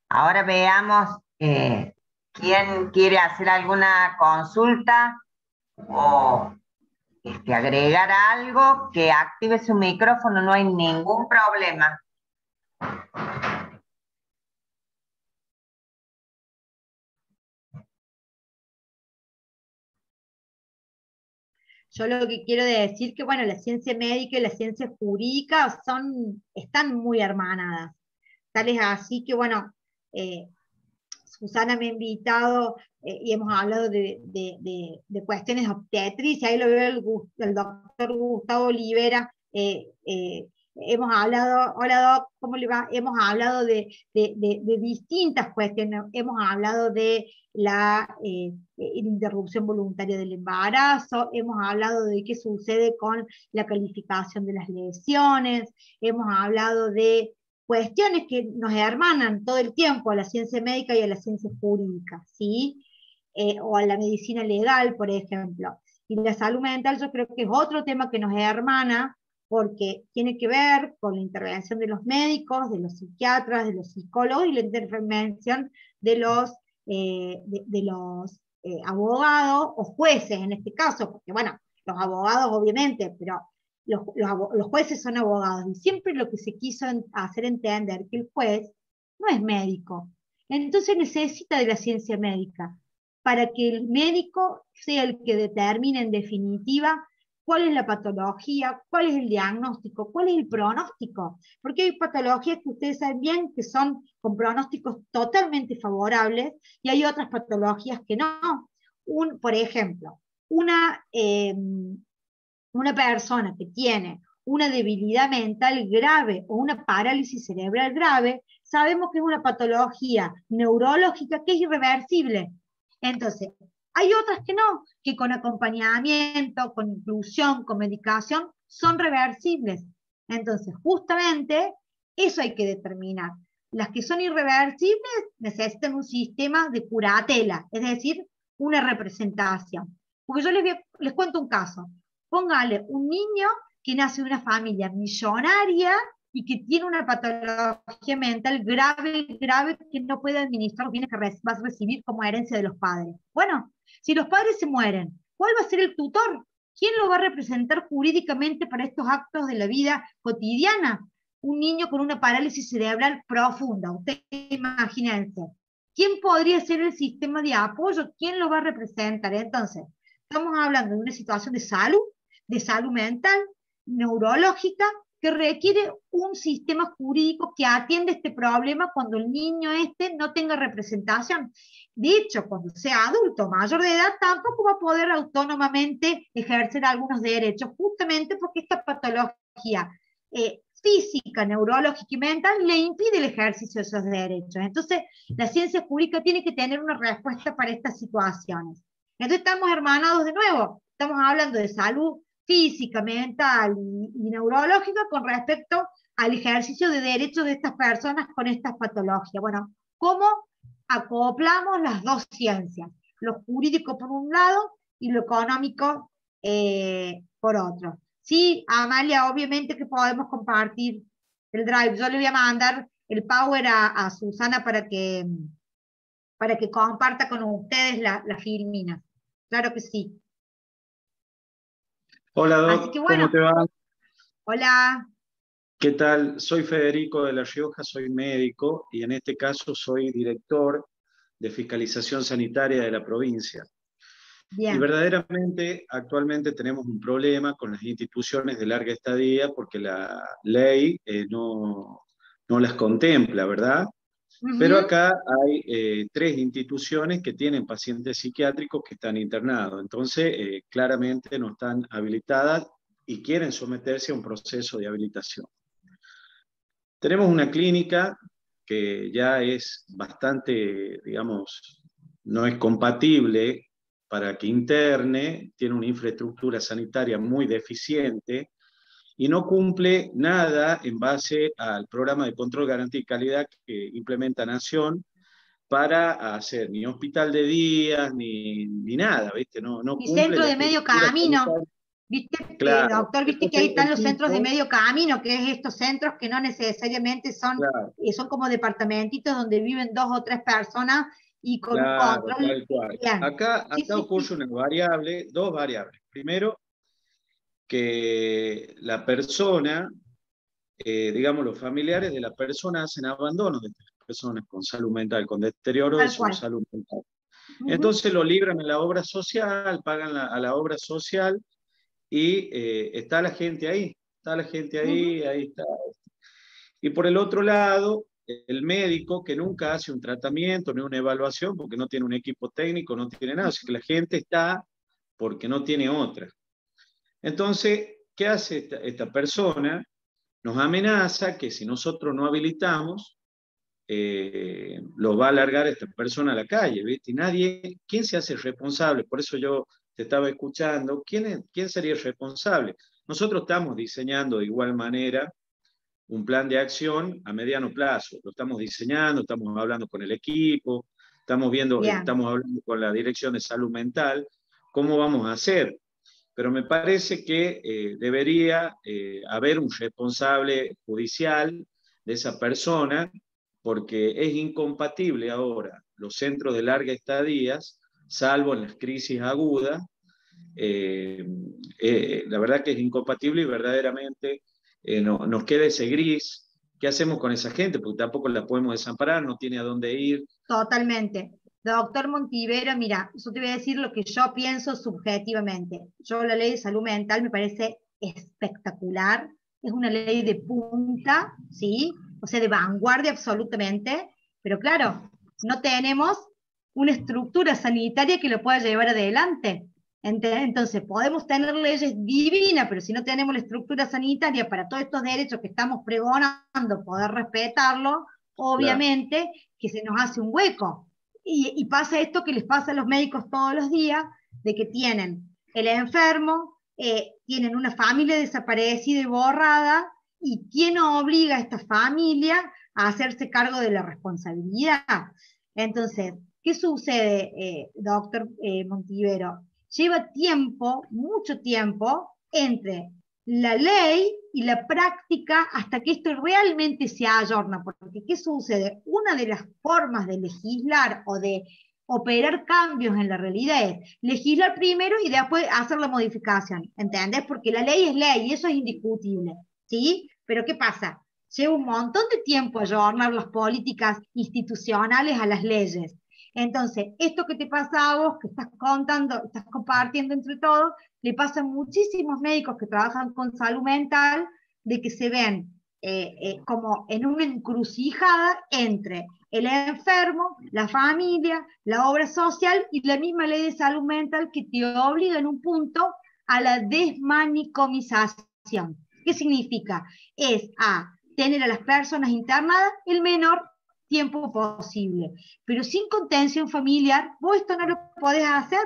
Ahora veamos quién quiere hacer alguna consulta o agregar algo, que active su micrófono, no hay ningún problema.
Yo lo que quiero decir que, bueno, la ciencia médica y la ciencia jurídica están muy hermanadas. Tal es así que, bueno, Susana me ha invitado y hemos hablado de cuestiones obstétricas, ahí lo veo el doctor Gustavo Olivera, hemos hablado, hola Doc, ¿cómo le va? Hemos hablado de distintas cuestiones, hemos hablado de la interrupción voluntaria del embarazo, hemos hablado de qué sucede con la calificación de las lesiones, hemos hablado de cuestiones que nos hermanan todo el tiempo a la ciencia médica y a la ciencia jurídica, ¿sí? O a la medicina legal, por ejemplo. Y la salud mental yo creo que es otro tema que nos hermana porque tiene que ver con la intervención de los médicos, de los psiquiatras, de los psicólogos y la intervención de los abogados o jueces en este caso, porque bueno, los abogados obviamente, pero los jueces son abogados, y siempre lo que se quiso hacer entender que el juez no es médico. Entonces necesita de la ciencia médica, para que el médico sea el que determine en definitiva cuál es la patología, cuál es el diagnóstico, cuál es el pronóstico. Porque hay patologías que ustedes saben bien que son con pronósticos totalmente favorables, y hay otras patologías que no. Por ejemplo, una persona que tiene una debilidad mental grave o una parálisis cerebral grave, sabemos que es una patología neurológica que es irreversible. Entonces, hay otras que no, que con acompañamiento, con inclusión, con medicación, son reversibles. Entonces, justamente, eso hay que determinar. Las que son irreversibles necesitan un sistema de curatela, es decir, una representación. Porque yo les cuento un caso. Póngale un niño que nace de una familia millonaria y que tiene una patología mental grave, grave, que no puede administrar los bienes que va a recibir como herencia de los padres. Bueno, si los padres se mueren, ¿cuál va a ser el tutor? ¿Quién lo va a representar jurídicamente para estos actos de la vida cotidiana? Un niño con una parálisis cerebral profunda, ustedes imagínense. ¿Quién podría ser el sistema de apoyo? ¿Quién lo va a representar? Entonces, estamos hablando de una situación de salud mental, neurológica, que requiere un sistema jurídico que atiende este problema cuando el niño no tenga representación. De hecho, cuando sea adulto, mayor de edad, tampoco va a poder autónomamente ejercer algunos derechos, justamente porque esta patología física, neurológica y mental le impide el ejercicio de esos derechos. Entonces, la ciencia jurídica tiene que tener una respuesta para estas situaciones. Entonces, estamos hermanados de nuevo. Estamos hablando de salud física, mental y neurológica con respecto al ejercicio de derechos de estas personas con estas patologías. Bueno, ¿cómo acoplamos las dos ciencias? Lo jurídico por un lado y lo económico por otro. Sí, Amalia, obviamente que podemos compartir el drive. Yo le voy a mandar el power a Susana para que comparta con ustedes la filmina. Claro que sí.
Hola Doc,
así que bueno,
¿cómo te va?
Hola.
¿Qué tal? Soy Federico de La Rioja, soy médico y en este caso soy director de fiscalización sanitaria de la provincia.
Bien.
Y verdaderamente actualmente tenemos un problema con las instituciones de larga estadía porque la ley no las contempla, ¿verdad? Pero acá hay 3 instituciones que tienen pacientes psiquiátricos que están internados, entonces claramente no están habilitadas y quieren someterse a un proceso de habilitación. Tenemos una clínica que ya es bastante, digamos, no es compatible para que interne, tiene una infraestructura sanitaria muy deficiente y no cumple nada en base al programa de control, garantía y calidad que implementa Nación para hacer ni hospital de días, ni nada, ¿viste? No
Y
cumple
centro
la
de medio
estructura
camino.
sanitaria.
Viste,
Claro.
doctor, viste que
Entonces,
ahí están
el
los centros de
tipo,
medio camino, que es estos centros que no necesariamente
claro,
son como departamentitos donde viven 2 o 3 personas y con un
claro,
control.
tal cual.
Bien.
Acá
Sí, sí,
ocurre
sí.
una variable, dos variables. Primero, que la persona, digamos, los familiares de la persona hacen abandono de estas personas con salud mental, con deterioro de
Tal
su
cual.
salud mental.
Ujú.
Entonces lo libran a la obra social, pagan a la obra social y está la gente ahí,
Ujú.
ahí está. Y por el otro lado, el médico que nunca hace un tratamiento ni una evaluación porque no tiene un equipo técnico, no tiene nada, o sea que la gente está porque no tiene otra. Entonces, ¿qué hace esta persona? Nos amenaza que si nosotros no habilitamos, lo va a largar esta persona a la calle, ¿viste? Y nadie, ¿quién se hace responsable? Por eso yo te estaba escuchando, ¿quién sería el responsable? Nosotros estamos diseñando de igual manera un plan de acción a mediano plazo, lo estamos diseñando, estamos hablando con el equipo, estamos viendo,
Bien.
estamos hablando con la Dirección de Salud Mental, cómo vamos a hacer. Pero me parece que debería haber un responsable judicial de esa persona, porque es incompatible ahora los centros de larga estadía, salvo en las crisis agudas. La verdad que es incompatible y verdaderamente nos queda ese gris. ¿Qué hacemos con esa gente? Porque tampoco la podemos desamparar, no tiene a dónde ir.
Totalmente. Doctor Montivero, mira, yo te voy a decir lo que yo pienso subjetivamente. Yo la ley de salud mental me parece espectacular, es una ley de punta, ¿sí? O sea, de vanguardia absolutamente, pero claro, no tenemos una estructura sanitaria que lo pueda llevar adelante. Entonces, podemos tener leyes divinas, pero si no tenemos la estructura sanitaria para todos estos derechos que estamos pregonando, poder respetarlo,
Claro.
obviamente que se nos hace un hueco. Y pasa esto que les pasa a los médicos todos los días, de que tienen el enfermo, tienen una familia desaparecida y borrada, y ¿quién obliga a esta familia a hacerse cargo de la responsabilidad? Entonces, ¿qué sucede, doctor Montivero? Lleva tiempo, mucho tiempo, entre la ley y la práctica hasta que esto realmente se ayorna. Porque, ¿qué sucede? Una de las formas de legislar o de operar cambios en la realidad es legislar primero y después hacer la modificación, ¿entendés? Porque la ley es ley y eso es indiscutible, ¿sí? Pero ¿qué pasa? Lleva un montón de tiempo ayornar las políticas institucionales a las leyes. Entonces, esto que te pasa a vos, que estás contando, estás compartiendo entre todos, le pasa a muchísimos médicos que trabajan con salud mental, de que se ven como en una encrucijada entre el enfermo, la familia, la obra social y la misma ley de salud mental que te obliga en un punto a la desmanicomización. ¿Qué significa? Es a tener a las personas internadas el menor tiempo posible. Pero sin contención familiar, vos esto no lo podés hacer,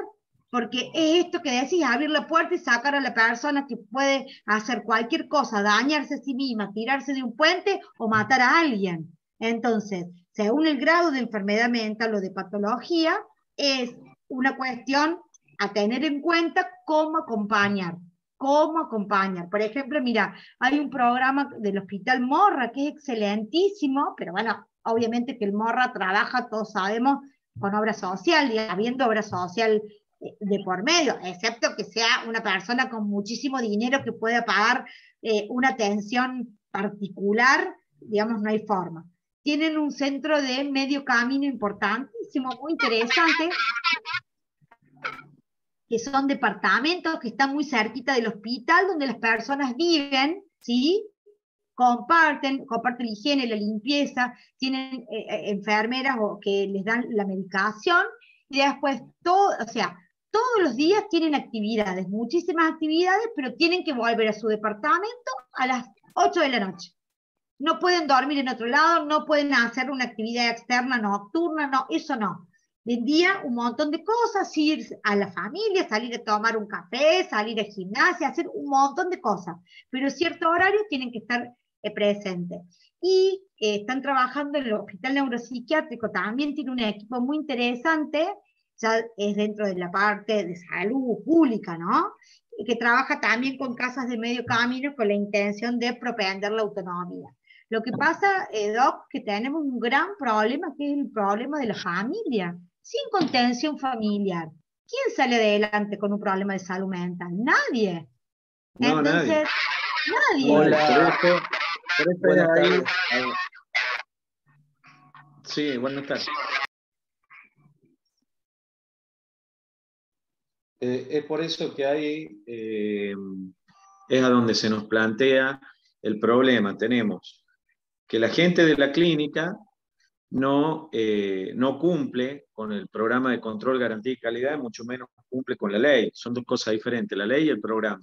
porque es esto que decís, abrir la puerta y sacar a la persona que puede hacer cualquier cosa, dañarse a sí misma, tirarse de un puente o matar a alguien. Entonces, según el grado de enfermedad mental o de patología, es una cuestión a tener en cuenta cómo acompañar. ¿Cómo acompañar? Por ejemplo, mira, hay un programa del Hospital Morra que es excelentísimo, pero bueno, obviamente que el Morra trabaja, todos sabemos, con obra social, y habiendo obra social de por medio, excepto que sea una persona con muchísimo dinero que pueda pagar una atención particular, digamos, no hay forma. Tienen un centro de medio camino importantísimo, muy interesante, que son departamentos que están muy cerquita del hospital, donde las personas viven, ¿sí? Comparten la higiene, la limpieza, tienen enfermeras que les dan la medicación, y después todo, o sea, todos los días tienen actividades, muchísimas actividades, pero tienen que volver a su departamento a las 8 de la noche. No pueden dormir en otro lado, no pueden hacer una actividad externa nocturna, no, eso no. El día un montón de cosas, ir a la familia, salir a tomar un café, salir al gimnasio, hacer un montón de cosas, pero en cierto horario tienen que estar presentes. Y están trabajando en el Hospital Neuropsiquiátrico, también tiene un equipo muy interesante, ya es dentro de la parte de salud pública, ¿no? Y que trabaja también con casas de medio camino con la intención de propender la autonomía. Lo que pasa, Doc, que tenemos un gran problema, que es el problema de la familia. Sin contención familiar, ¿quién sale adelante con un problema de salud mental? Nadie.
No,
Entonces, nadie.
Hola.
Por eso
Buenas
ahí.
tardes.
Sí, buenas tardes. Es por eso que ahí es a donde se nos plantea el problema. Tenemos que la gente de la clínica no cumple con el programa de control, garantía y calidad, mucho menos cumple con la ley. Son dos cosas diferentes, la ley y el programa.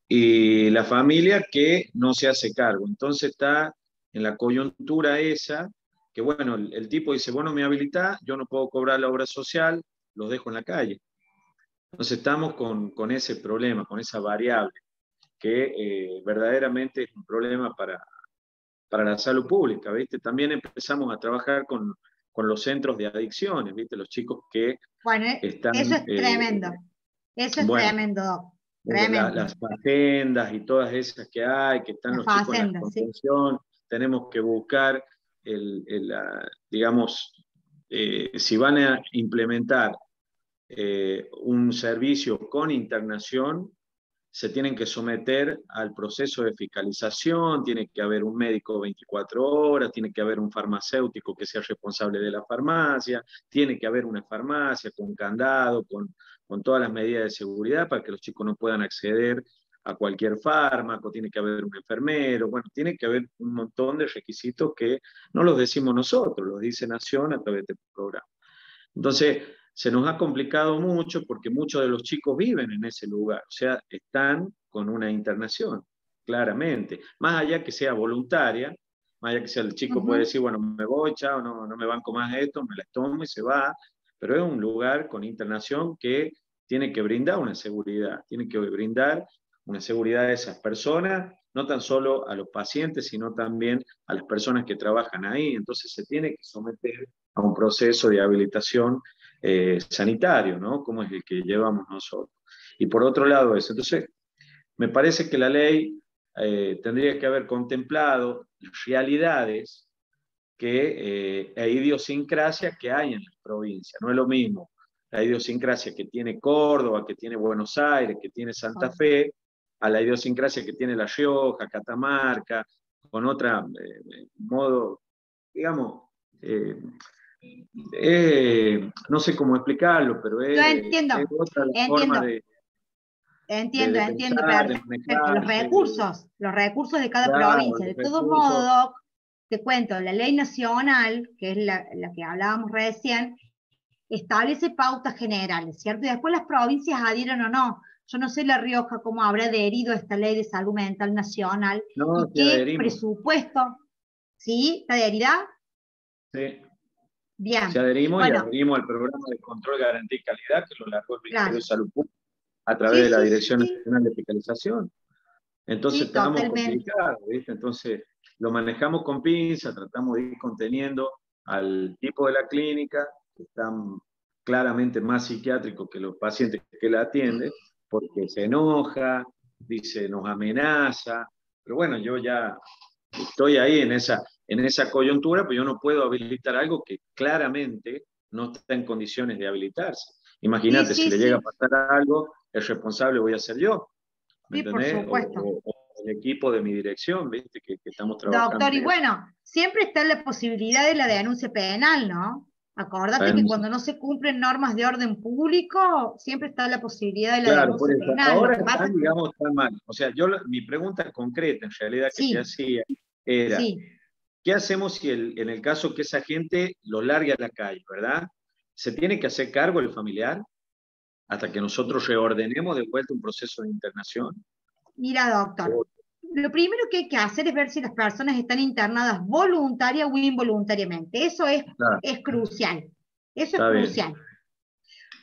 Y la familia que no se hace cargo. Entonces está en la coyuntura esa, que bueno, el tipo dice, vos no me habilitás, yo no puedo cobrar la obra social, los dejo en la calle. Entonces estamos con ese problema, con esa variable, que verdaderamente es un problema para la salud pública, ¿viste? También empezamos a trabajar con los centros de adicciones, ¿viste? Los chicos que
bueno,
están...
eso es tremendo. Eso es
bueno,
tremendo, Doc. Tremendo.
las facendas y todas esas que hay, que están
Las
los chicos en la
facendas, sí.
contención, tenemos que buscar, digamos, si van a implementar un servicio con internación, se tienen que someter al proceso de fiscalización, tiene que haber un médico 24 horas, tiene que haber un farmacéutico que sea responsable de la farmacia, tiene que haber una farmacia con candado, con todas las medidas de seguridad para que los chicos no puedan acceder a cualquier fármaco, tiene que haber un enfermero, bueno, tiene que haber un montón de requisitos que no los decimos nosotros, los dice Nación a través de este programa. Entonces, se nos ha complicado mucho porque muchos de los chicos viven en ese lugar, o sea, están con una internación, claramente. Más allá que sea voluntaria, más allá que sea el chico puede decir, bueno, me voy, chao, no me banco más esto, me la tomo y se va, pero es un lugar con internación que tiene que brindar una seguridad, tiene que brindar una seguridad a esas personas, no tan solo a los pacientes, sino también a las personas que trabajan ahí. Entonces se tiene que someter a un proceso de habilitación sanitario, ¿no? Como es el que llevamos nosotros. Y por otro lado eso. Entonces, me parece que la ley tendría que haber contemplado realidades e idiosincrasia que hay en las provincias. No es lo mismo la idiosincrasia que tiene Córdoba, que tiene Buenos Aires, que tiene Santa Fe, a la idiosincrasia que tiene La Rioja, Catamarca, con otro modo, digamos, no sé cómo explicarlo, pero
Yo entiendo,
es otra
entiendo.
forma de
Entiendo
pensar, de
perfecto.
manejarse.
Los recursos de cada
Claro,
provincia. De
los
todos
recursos.
modos, Doc, te cuento, la ley nacional, que es la que hablábamos recién, establece pautas generales, ¿cierto? Y después las provincias adhieren o no. Yo no sé La Rioja cómo habrá adherido a esta ley de salud mental nacional
No,
y
sí
qué
adherimos.
presupuesto, ¿sí? ¿Está adherida?
Sí.
Bien.
Se adherimos
bueno,
y adherimos al programa de control, garantía y calidad que lo largó el Ministerio de Salud Pública a través de la Dirección Nacional de Fiscalización. Entonces
sí,
estamos
totalmente.
complicados, ¿viste? Entonces lo manejamos con pinza, tratamos de ir conteniendo al tipo de la clínica, que están claramente más psiquiátricos que los pacientes que la atienden, porque se enoja, dice, nos amenaza, pero bueno, yo ya estoy ahí en esa coyuntura, pero yo no puedo habilitar algo que claramente no está en condiciones de habilitarse. Imagínate, si le llega a pasar algo, el responsable voy a ser yo, ¿me entendés?
Por supuesto.
O el equipo de mi dirección, ¿viste? Que estamos trabajando.
Doctor, y bueno, siempre está la posibilidad de la denuncia penal, ¿no? Acordate que cuando no se cumplen normas de orden público, siempre está la posibilidad de la denuncia penal.
Ahora están, digamos, tan mal. O sea, mi pregunta concreta, en realidad, que te hacía, era, ¿qué hacemos si en el caso que esa gente lo largue a la calle, ¿verdad? ¿Se tiene que hacer cargo el familiar? hasta que nosotros reordenemos de vuelta un proceso de internación.
Mira, doctor, lo primero que hay que hacer es ver si las personas están internadas voluntaria o involuntariamente. Eso
Claro.
es crucial. Eso
Está
es
bien.
crucial.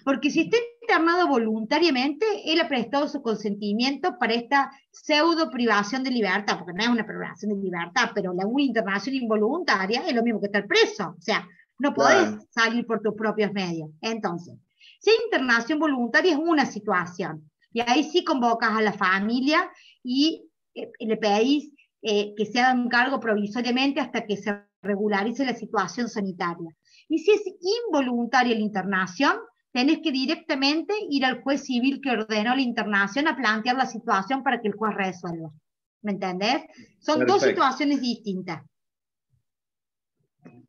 Porque si está internado voluntariamente, él ha prestado su consentimiento para esta pseudo privación de libertad, porque no es una privación de libertad, pero una internación involuntaria es lo mismo que estar preso. O sea, no podés
Claro.
salir por tus propios medios. Entonces, si hay internación voluntaria es una situación, y ahí sí convocas a la familia y le pedís que se hagan cargo provisoriamente hasta que se regularice la situación sanitaria. Y si es involuntaria la internación, tenés que directamente ir al juez civil que ordenó la internación a plantear la situación para que el juez resuelva. ¿Me entendés? Son
Perfecto.
dos situaciones distintas.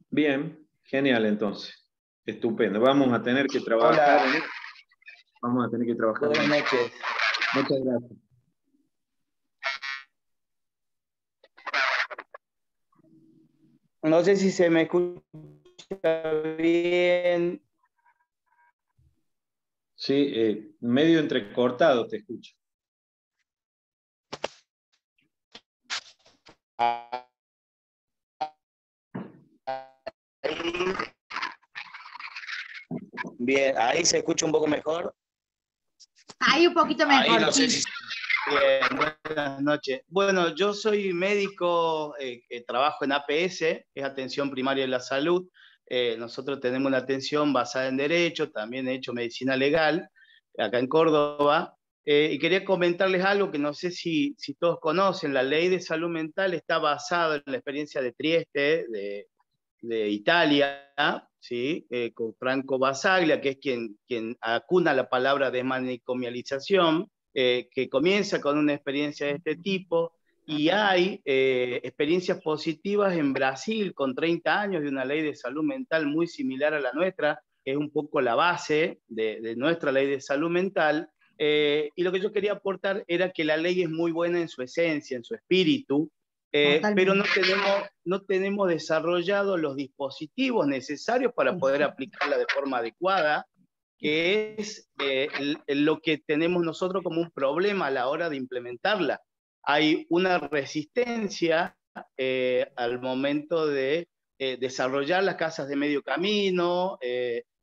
Bien, genial entonces. Estupendo. Vamos a tener que trabajar.
Hola.
Vamos a tener que trabajar.
Buenas noches.
Muchas gracias.
No sé si se me escucha bien.
Sí, medio entrecortado te escucho.
Bien, ahí se escucha un poco mejor.
Ahí un poquito mejor.
Ahí no sé
sí.
si... Bien, buenas noches. Bueno, yo soy médico, que trabajo en APS, es Atención Primaria de la Salud. Nosotros tenemos una atención basada en derecho, también he hecho medicina legal, acá en Córdoba. Y quería comentarles algo que no sé si todos conocen. La ley de salud mental está basada en la experiencia de Trieste, de Italia, ¿sí? Con Franco Basaglia, que es quien acuna la palabra desmanicomialización, que comienza con una experiencia de este tipo, y hay experiencias positivas en Brasil con 30 años de una ley de salud mental muy similar a la nuestra, que es un poco la base de nuestra ley de salud mental. Y lo que yo quería aportar era que la ley es muy buena en su esencia, en su espíritu, pero no tenemos desarrollado los dispositivos necesarios para poder aplicarla de forma adecuada, que es lo que tenemos nosotros como un problema a la hora de implementarla. Hay una resistencia al momento de desarrollar las casas de medio camino,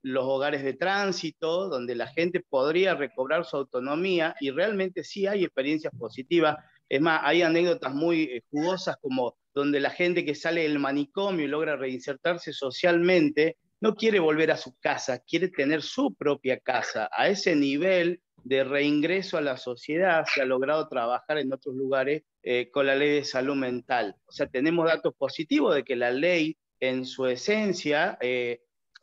los hogares de tránsito, donde la gente podría recobrar su autonomía, y realmente sí hay experiencias positivas. Es más, hay anécdotas muy jugosas, como donde la gente que sale del manicomio y logra reinsertarse socialmente, no quiere volver a su casa, quiere tener su propia casa. A ese nivel de reingreso a la sociedad se ha logrado trabajar en otros lugares con la ley de salud mental. O sea, tenemos datos positivos de que la ley en su esencia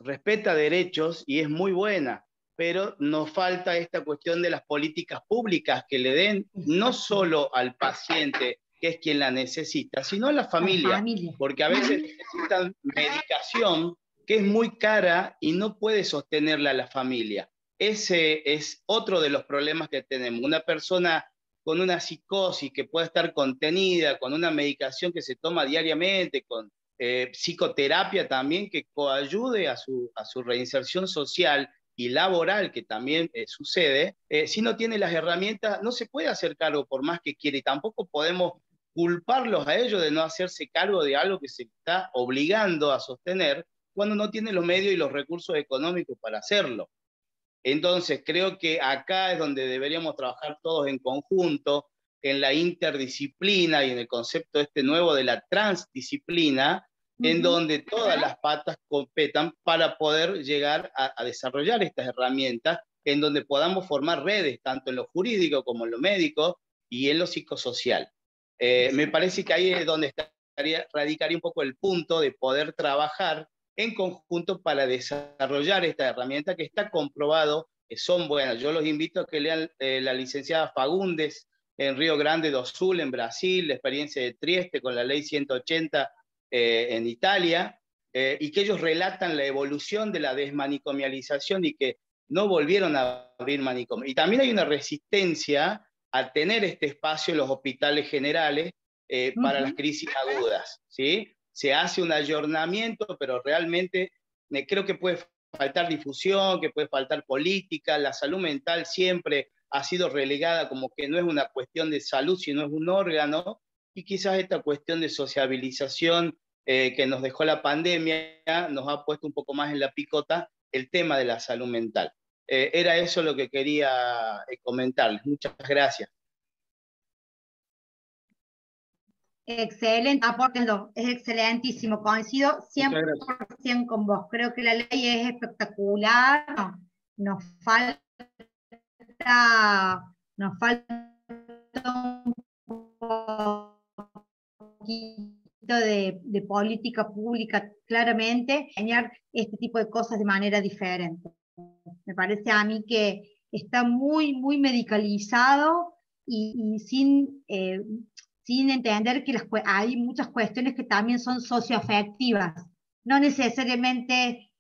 respeta derechos y es muy buena, pero nos falta esta cuestión de las políticas públicas que le den no solo al paciente, que es quien la necesita, sino a la familia, porque a veces necesitan medicación que es muy cara y no puede sostenerla la familia. Ese es otro de los problemas que tenemos. Una persona con una psicosis que puede estar contenida, con una medicación que se toma diariamente, con psicoterapia también que coayude a su reinserción social y laboral, que también sucede, si no tiene las herramientas, no se puede hacer cargo por más que quiere, y tampoco podemos culparlos a ellos de no hacerse cargo de algo que se está obligando a sostener cuando no tiene los medios y los recursos económicos para hacerlo. Entonces, creo que acá es donde deberíamos trabajar todos en conjunto, en la interdisciplina y en el concepto este nuevo de la transdisciplina, en donde todas las patas competan para poder llegar a desarrollar estas herramientas, en donde podamos formar redes, tanto en lo jurídico como en lo médico y en lo psicosocial. Me parece que ahí es donde radicaría un poco el punto de poder trabajar en conjunto para desarrollar esta herramienta que está comprobado que son buenas. Yo los invito a que lean la licenciada Fagundes en Río Grande do Sul, en Brasil, la experiencia de Trieste con la ley 180 en Italia, y que ellos relatan la evolución de la desmanicomialización y que no volvieron a abrir manicomio. Y también hay una resistencia a tener este espacio en los hospitales generales para las crisis agudas, ¿sí? Se hace un ayornamiento, pero realmente creo que puede faltar difusión, que puede faltar política. La salud mental siempre ha sido relegada como que no es una cuestión de salud, sino es un órgano, y quizás esta cuestión de sociabilización que nos dejó la pandemia nos ha puesto un poco más en la picota el tema de la salud mental. Era eso lo que quería comentarles. Muchas gracias.
Excelente, apórtenlo, es excelentísimo, coincido 100% con vos, creo que la ley es espectacular, nos falta un poquito de política pública, claramente, enseñar este tipo de cosas de manera diferente. Me parece a mí que está muy, muy medicalizado y sin entender que hay muchas cuestiones que también son socioafectivas, no necesariamente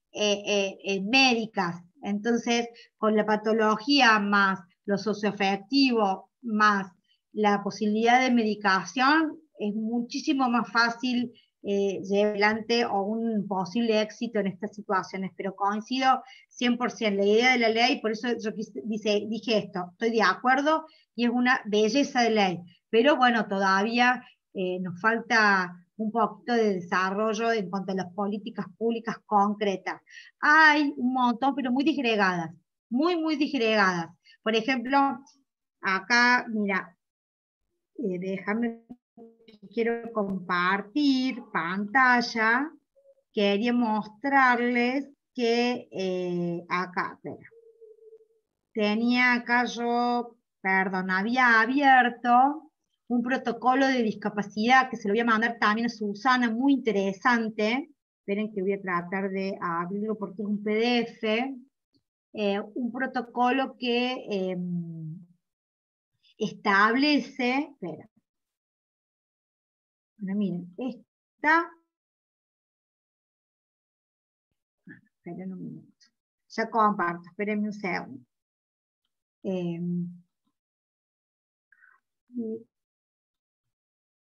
médicas. Entonces, con la patología más lo socioafectivo, más la posibilidad de medicación, es muchísimo más fácil llevar adelante o un posible éxito en estas situaciones, pero coincido 100%, la idea de la ley, por eso yo dije esto, estoy de acuerdo y es una belleza de ley, pero bueno, todavía nos falta un poquito de desarrollo en cuanto a las políticas públicas concretas. Hay un montón, pero muy disgregadas, muy, muy disgregadas. Por ejemplo, acá, mira, déjame, quiero compartir pantalla, quería mostrarles que acá, espera, tenía acá yo, perdón, había abierto un protocolo de discapacidad que se lo voy a mandar también a Susana, muy interesante. Esperen que voy a tratar de abrirlo porque es un PDF. Un protocolo que establece, espera, bueno, miren, esperen un minuto, ya comparto, espérenme un segundo.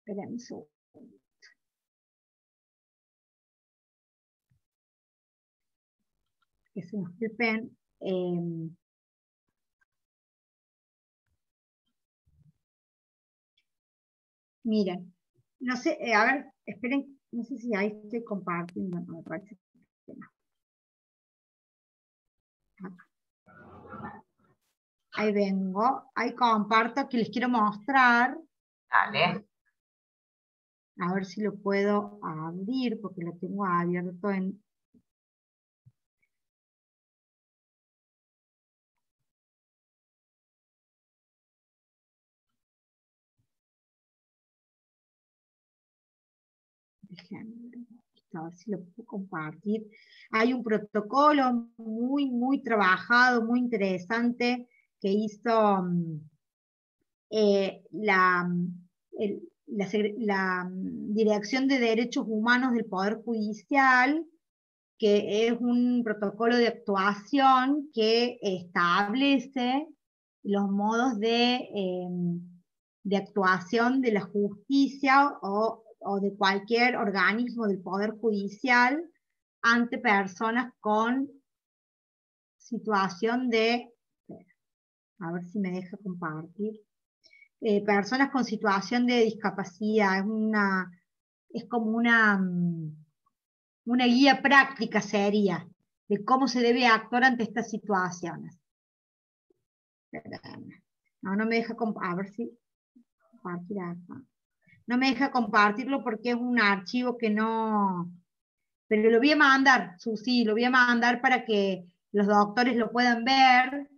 Esperen un segundo. Que se nos disculpen. Miren, no sé, a ver, esperen, no sé si ahí estoy compartiendo, no me parece que no. Ahí vengo, ahí comparto que les quiero mostrar.
Dale.
A ver si lo puedo abrir porque lo tengo abierto en... A ver si lo puedo compartir. Hay un protocolo muy, muy trabajado, muy interesante que hizo la Dirección de Derechos Humanos del Poder Judicial, que es un protocolo de actuación que establece los modos de actuación de la justicia o de cualquier organismo del Poder Judicial ante personas con situación de, a ver si me deja compartir, personas con situación de discapacidad, es como una guía práctica sería de cómo se debe actuar ante estas situaciones. No me deja a ver si compartir acá. No me deja compartirlo porque es un archivo que no... Pero lo voy a mandar, Susi, lo voy a mandar para que los doctores lo puedan ver,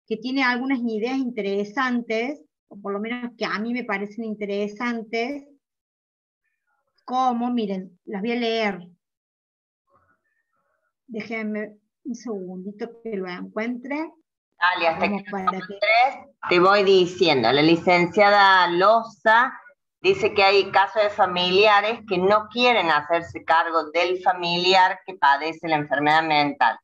que tiene algunas ideas interesantes, o por lo menos que a mí me parecen interesantes, como, miren, las voy a leer. Déjenme un segundito que lo encuentre.
Dale, hasta que lo encuentres, te voy diciendo. La licenciada Loza dice que hay casos de familiares que no quieren hacerse cargo del familiar que padece la enfermedad mental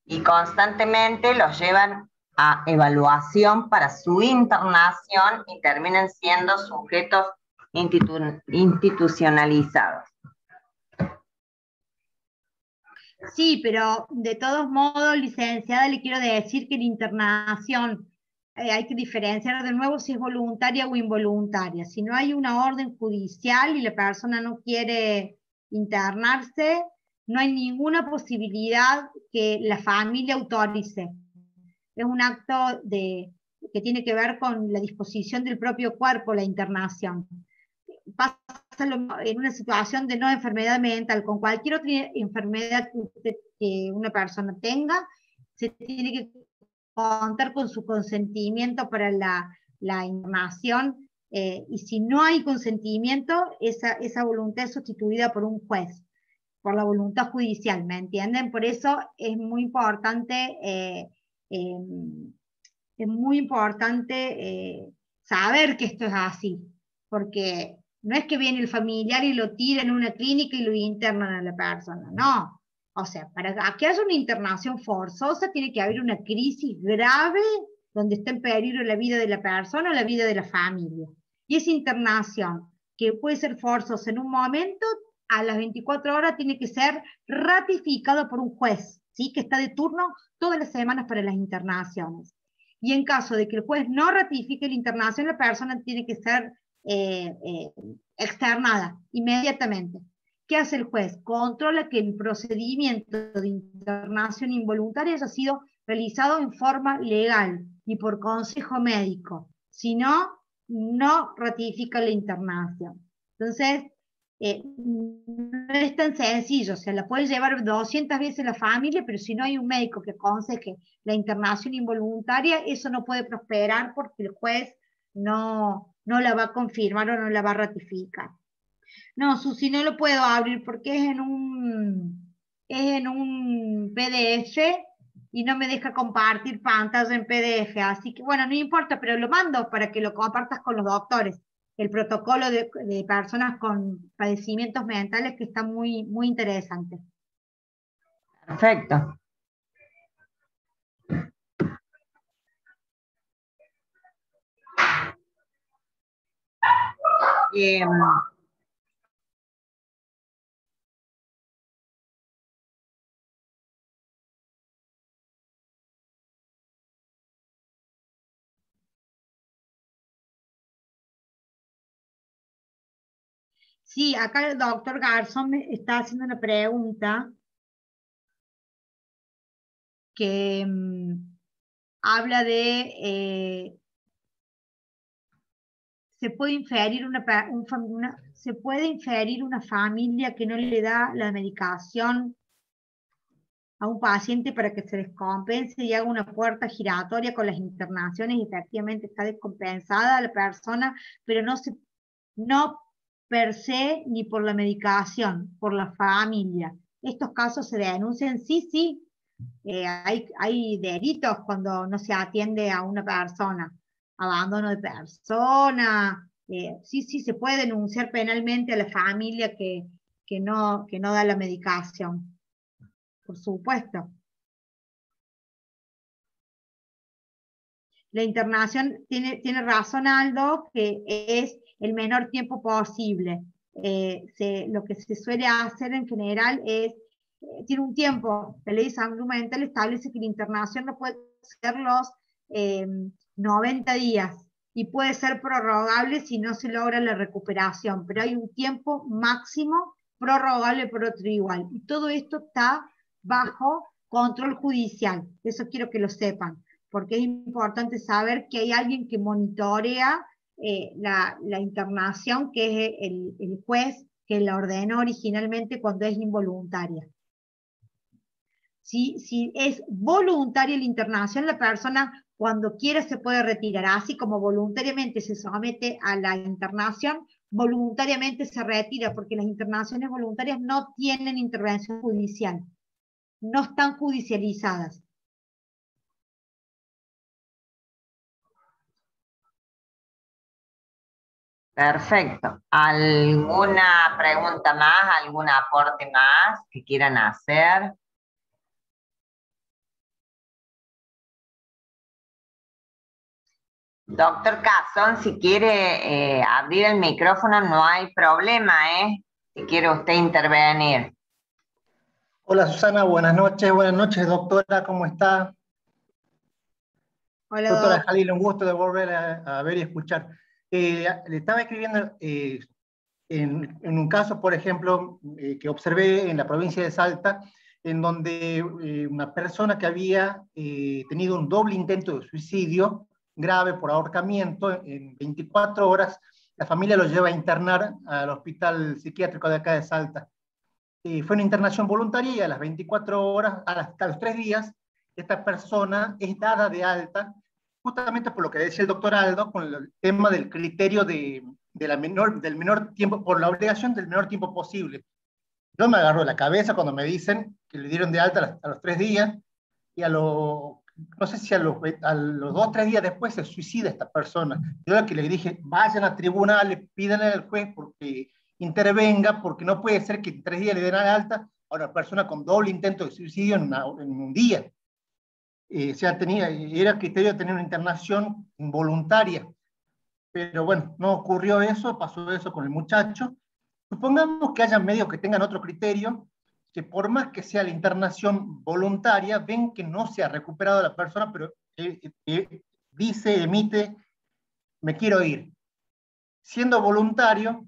y constantemente los llevan a evaluación para su internación y terminan siendo sujetos institucionalizados.
Sí, pero de todos modos, licenciada, le quiero decir que la internación hay que diferenciar de nuevo si es voluntaria o involuntaria. Si no hay una orden judicial y la persona no quiere internarse, no hay ninguna posibilidad que la familia autorice. Es un acto que tiene que ver con la disposición del propio cuerpo, la internación. Pasa en una situación de no enfermedad mental, con cualquier otra enfermedad que una persona tenga, se tiene que contar con su consentimiento para la internación, y si no hay consentimiento, esa voluntad es sustituida por un juez, por la voluntad judicial, ¿me entienden? Por eso es muy importante, saber que esto es así, porque no es que viene el familiar y lo tira en una clínica y lo internan a la persona, no. O sea, para que haya una internación forzosa tiene que haber una crisis grave donde está en peligro la vida de la persona o la vida de la familia. Y esa internación, que puede ser forzosa en un momento, a las 24 horas tiene que ser ratificado por un juez, ¿sí? Que está de turno todas las semanas para las internaciones. Y en caso de que el juez no ratifique la internación, la persona tiene que ser externada inmediatamente. ¿Qué hace el juez? Controla que el procedimiento de internación involuntaria haya sido realizado en forma legal y por consejo médico. Si no, no ratifica la internación. Entonces, no es tan sencillo, o sea, la puede llevar 200 veces la familia, pero si no hay un médico que aconseje la internación involuntaria, eso no puede prosperar porque el juez no la va a confirmar o no la va a ratificar. No, Susi, no lo puedo abrir porque es en un PDF y no me deja compartir pantalla en PDF, así que bueno, no importa, pero lo mando para que lo compartas con los doctores. El protocolo de personas con padecimientos mentales, que está muy, muy interesante.
Perfecto.
Sí, acá el doctor Garzón me está haciendo una pregunta que habla de se puede inferir se puede inferir una familia que no le da la medicación a un paciente para que se descompense y haga una puerta giratoria con las internaciones y efectivamente está descompensada la persona, pero no per se ni por la medicación, por la familia. Estos casos se denuncian, sí, hay delitos cuando no se atiende a una persona, abandono de persona, sí, se puede denunciar penalmente a la familia que no da la medicación, por supuesto. La internación tiene razón Aldo, que es el menor tiempo posible. Lo que se suele hacer en general es, tiene un tiempo, la ley de salud mental establece que la internación no puede ser los 90 días y puede ser prorrogable si no se logra la recuperación, pero hay un tiempo máximo prorrogable por otro igual. Y todo esto está bajo control judicial, eso quiero que lo sepan, porque es importante saber que hay alguien que monitorea la internación, que es el juez que la ordenó originalmente cuando es involuntaria. Si es voluntaria la internación, la persona cuando quiera se puede retirar, así como voluntariamente se somete a la internación, voluntariamente se retira, porque las internaciones voluntarias no tienen intervención judicial, no están judicializadas.
Perfecto. ¿Alguna pregunta más? ¿Algún aporte más que quieran hacer? Doctor Cazón, si quiere abrir el micrófono no hay problema, ¿eh? Si quiere usted intervenir.
Hola Susana, buenas noches doctora, ¿cómo está?
Hola,
Doctora
Doc.
Jalil, un gusto de volver a ver y escuchar. Le estaba escribiendo en un caso, por ejemplo, que observé en la provincia de Salta, en donde una persona que había tenido un doble intento de suicidio grave por ahorcamiento, en 24 horas, la familia lo lleva a internar al hospital psiquiátrico de acá de Salta. Fue una internación voluntaria y a las 24 horas, hasta los 3 días, esta persona es dada de alta, justamente por lo que decía el doctor Aldo, con el tema del criterio del menor tiempo, por la obligación del menor tiempo posible. Yo me agarro la cabeza cuando me dicen que le dieron de alta a los 3 días y no sé si a los 2 o 3 días después se suicida esta persona. Yo lo que le dije, vayan a tribunales, pídanle al juez porque intervenga, porque no puede ser que en 3 días le den alta a una persona con doble intento de suicidio en un día. Era criterio de tener una internación involuntaria, pero bueno, no ocurrió eso, pasó eso con el muchacho. Supongamos que haya medios que tengan otro criterio, que por más que sea la internación voluntaria, ven que no se ha recuperado la persona, pero emite, me quiero ir. Siendo voluntario,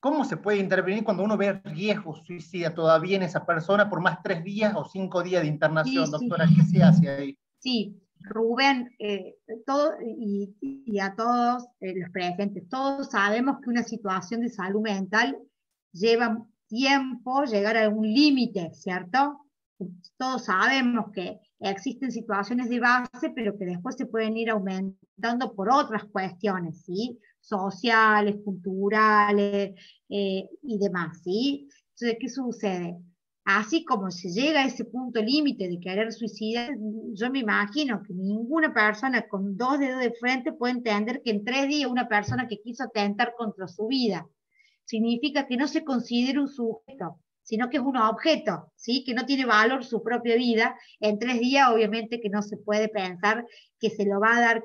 ¿cómo se puede intervenir cuando uno ve riesgo suicida todavía en esa persona por más 3 días o 5 días de internación,
Sí,
doctora? ¿Qué se hace ahí?
sí, Rubén, y a todos los presentes, todos sabemos que una situación de salud mental lleva tiempo llegar a un límite, ¿cierto? Todos sabemos que existen situaciones de base, pero que después se pueden ir aumentando por otras cuestiones, ¿sí? Sociales, culturales y demás, ¿sí? Entonces, ¿qué sucede? Así como se llega a ese punto límite de querer suicidar, yo me imagino que ninguna persona con 2 dedos de frente puede entender que en 3 días una persona que quiso atentar contra su vida significa que no se considera un sujeto, sino que es un objeto, ¿sí? Que no tiene valor su propia vida. En 3 días obviamente que no se puede pensar que se lo va a dar,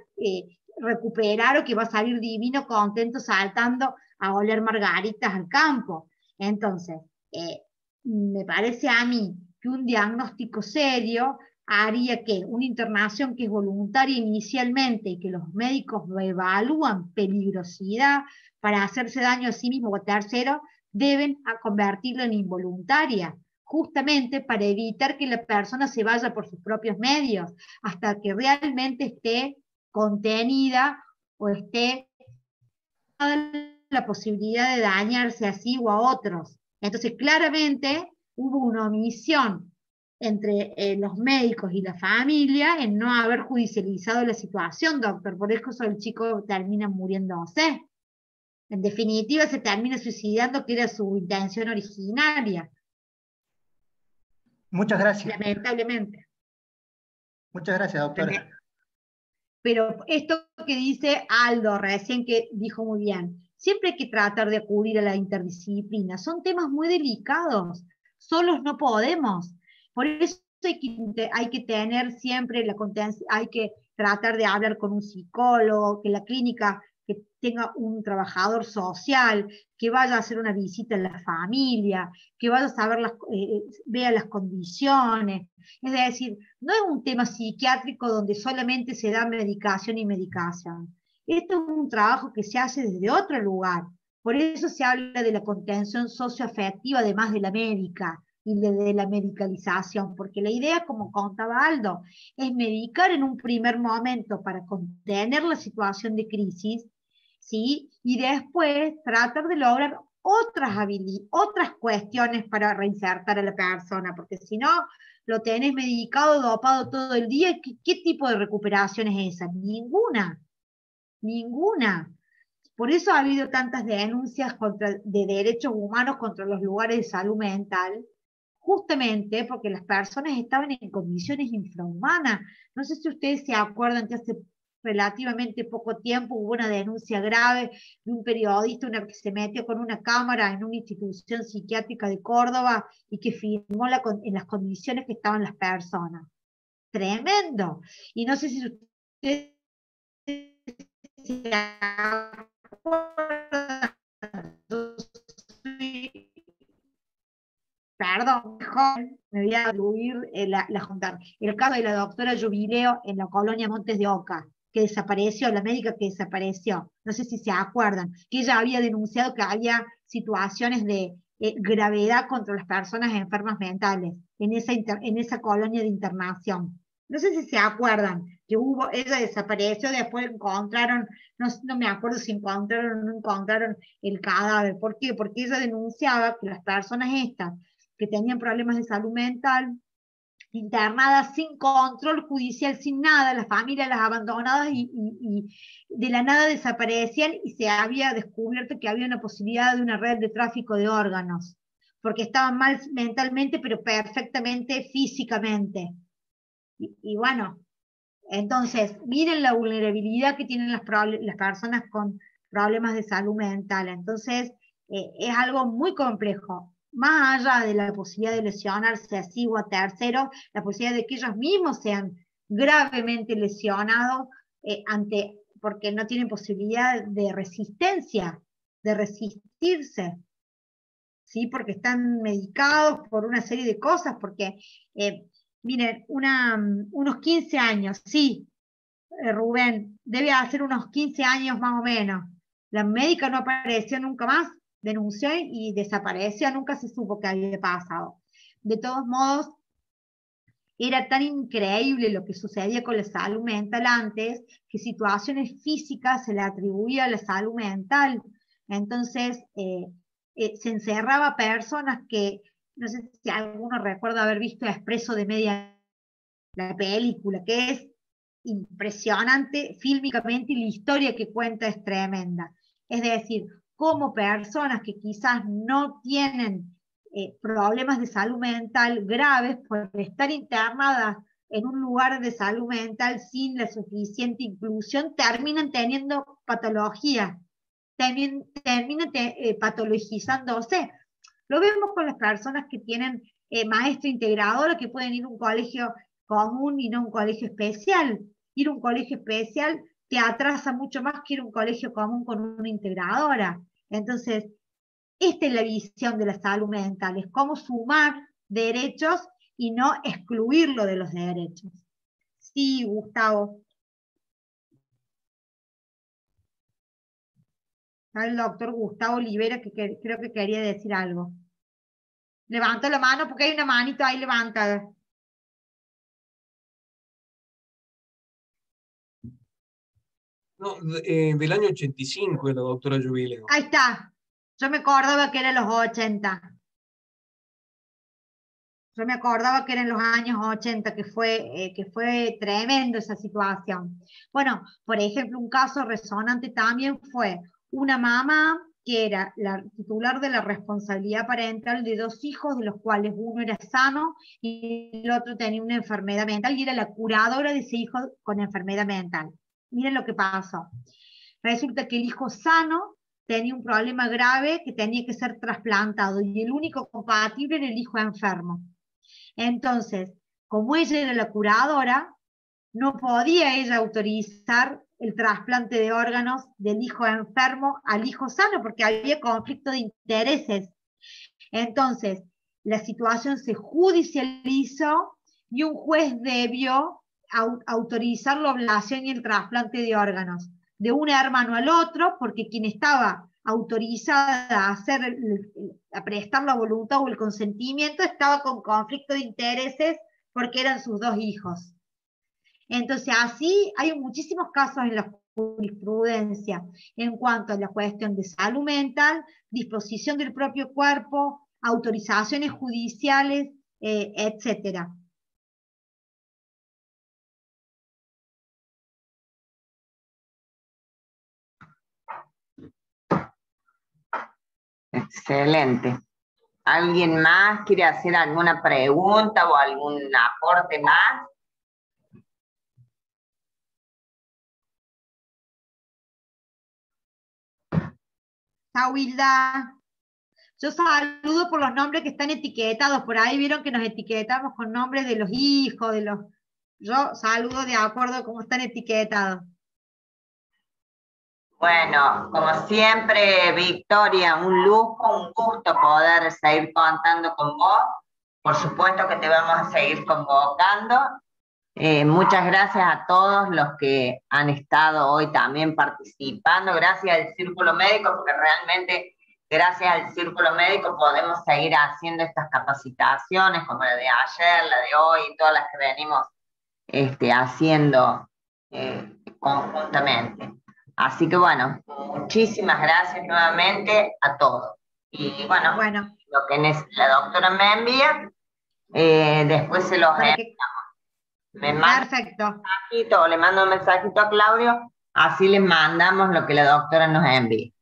recuperar o que va a salir divino, contento, saltando a oler margaritas al campo. Entonces, me parece a mí que un diagnóstico serio haría que una internación que es voluntaria inicialmente y que los médicos evalúan peligrosidad para hacerse daño a sí mismo o a tercero, deben convertirla en involuntaria, justamente para evitar que la persona se vaya por sus propios medios, hasta que realmente esté contenida o esté la posibilidad de dañarse a sí o a otros. Entonces, claramente hubo una omisión entre los médicos y la familia en no haber judicializado la situación, doctor. Por eso el chico termina muriéndose. En definitiva, se termina suicidando, que era su intención originaria,
Muchas gracias.
lamentablemente.
Muchas gracias, doctora.
Pero esto que dice Aldo recién, que dijo muy bien, siempre hay que tratar de acudir a la interdisciplina. Son temas muy delicados, solos no podemos. Por eso hay que tener siempre la contención, hay que tratar de hablar con un psicólogo, que la clínica que tenga un trabajador social, que vaya a hacer una visita a la familia, que vaya a saber vea las condiciones. Es decir, no es un tema psiquiátrico donde solamente se da medicación y medicación. Esto es un trabajo que se hace desde otro lugar. Por eso se habla de la contención socioafectiva además de la médica y de la medicalización, porque la idea, como contaba Aldo, es medicar en un primer momento para contener la situación de crisis, ¿sí? Y después tratar de lograr otras cuestiones para reinsertar a la persona, porque si no, lo tenés medicado, dopado todo el día, ¿qué tipo de recuperación es esa? Ninguna, ninguna. Por eso ha habido tantas denuncias de derechos humanos contra los lugares de salud mental, justamente porque las personas estaban en condiciones infrahumanas. No sé si ustedes se acuerdan que hace relativamente poco tiempo hubo una denuncia grave de un periodista que se metió con una cámara en una institución psiquiátrica de Córdoba y que filmó en las condiciones que estaban las personas. Tremendo. Y no sé si ustedes se acuerdan, perdón, me voy a atribuir la juntar. El caso de la doctora Jubileo en la colonia Montes de Oca, que desapareció, la médica que desapareció, no sé si se acuerdan, que ella había denunciado que había situaciones de gravedad contra las personas enfermas mentales en esa colonia de internación. No sé si se acuerdan que ella desapareció, después encontraron, no me acuerdo si encontraron o no encontraron el cadáver. ¿Por qué? Porque ella denunciaba que las personas estas que tenían problemas de salud mental, internadas sin control judicial, sin nada, las familias las abandonadas y de la nada desaparecían, y se había descubierto que había una posibilidad de una red de tráfico de órganos, porque estaban mal mentalmente, pero perfectamente físicamente. Y bueno, entonces, miren la vulnerabilidad que tienen las personas con problemas de salud mental. Entonces, es algo muy complejo. Más allá de la posibilidad de lesionarse así o a terceros, la posibilidad de que ellos mismos sean gravemente lesionados porque no tienen posibilidad de resistencia, de resistirse, ¿sí? Porque están medicados por una serie de cosas, porque, miren, unos 15 años, sí, Rubén, debe hacer unos 15 años más o menos. La médica no apareció nunca más, denunció y desapareció, nunca se supo qué había pasado. De todos modos, era tan increíble lo que sucedía con la salud mental antes, que situaciones físicas se le atribuía a la salud mental. Entonces, se encerraba personas que, no sé si alguno recuerda haber visto Expreso de Media, la película, que es impresionante fílmicamente, y la historia que cuenta es tremenda. Es decir, como personas que quizás no tienen problemas de salud mental graves, por estar internadas en un lugar de salud mental sin la suficiente inclusión, terminan teniendo patologías, terminan patologizándose. Lo vemos con las personas que tienen maestra integradora, que pueden ir a un colegio común y no a un colegio especial. Ir a un colegio especial te atrasa mucho más que ir a un colegio común con una integradora. Entonces, esta es la visión de la salud mental, es cómo sumar derechos y no excluirlo de los derechos. Sí, Gustavo. El doctor Gustavo Olivera, que creo que quería decir algo. Levanta la mano porque hay una manito ahí levantada.
No, del año 85 la doctora Jubileo.
Ahí está. Yo me acordaba que eran los 80. Yo me acordaba que eran los años 80, que fue tremendo esa situación. Bueno, por ejemplo, un caso resonante también fue una mamá que era la titular de la responsabilidad parental de 2 hijos, de los cuales uno era sano y el otro tenía una enfermedad mental, y era la curadora de ese hijo con enfermedad mental. Miren lo que pasó. Resulta que el hijo sano tenía un problema grave que tenía que ser trasplantado, y el único compatible era el hijo enfermo. Entonces, como ella era la curadora, no podía ella autorizar el trasplante de órganos del hijo enfermo al hijo sano, porque había conflicto de intereses. Entonces, la situación se judicializó y un juez debió autorizar la oblación y el trasplante de órganos de un hermano al otro, porque quien estaba autorizada a prestar la voluntad o el consentimiento estaba con conflicto de intereses porque eran sus 2 hijos. Entonces, así hay muchísimos casos en la jurisprudencia en cuanto a la cuestión de salud mental, disposición del propio cuerpo, autorizaciones judiciales, etcétera.
Excelente. ¿Alguien más quiere hacer alguna pregunta o algún aporte más?
Hilda, yo saludo por los nombres que están etiquetados. Por ahí vieron que nos etiquetamos con nombres de los hijos, yo saludo de acuerdo a cómo están etiquetados.
Bueno, como siempre, Victoria, un lujo, un gusto poder seguir contando con vos. Por supuesto que te vamos a seguir convocando. Muchas gracias a todos los que han estado hoy también participando. Gracias al Círculo Médico, porque realmente gracias al Círculo Médico podemos seguir haciendo estas capacitaciones, como la de ayer, la de hoy, y todas las que venimos haciendo conjuntamente. Así que bueno, muchísimas gracias nuevamente a todos. Y bueno, lo que la doctora me envía, después se los enviamos. Me manda
perfecto.
un mensajito, o le mando un mensajito a Claudio, así les mandamos lo que la doctora nos envía.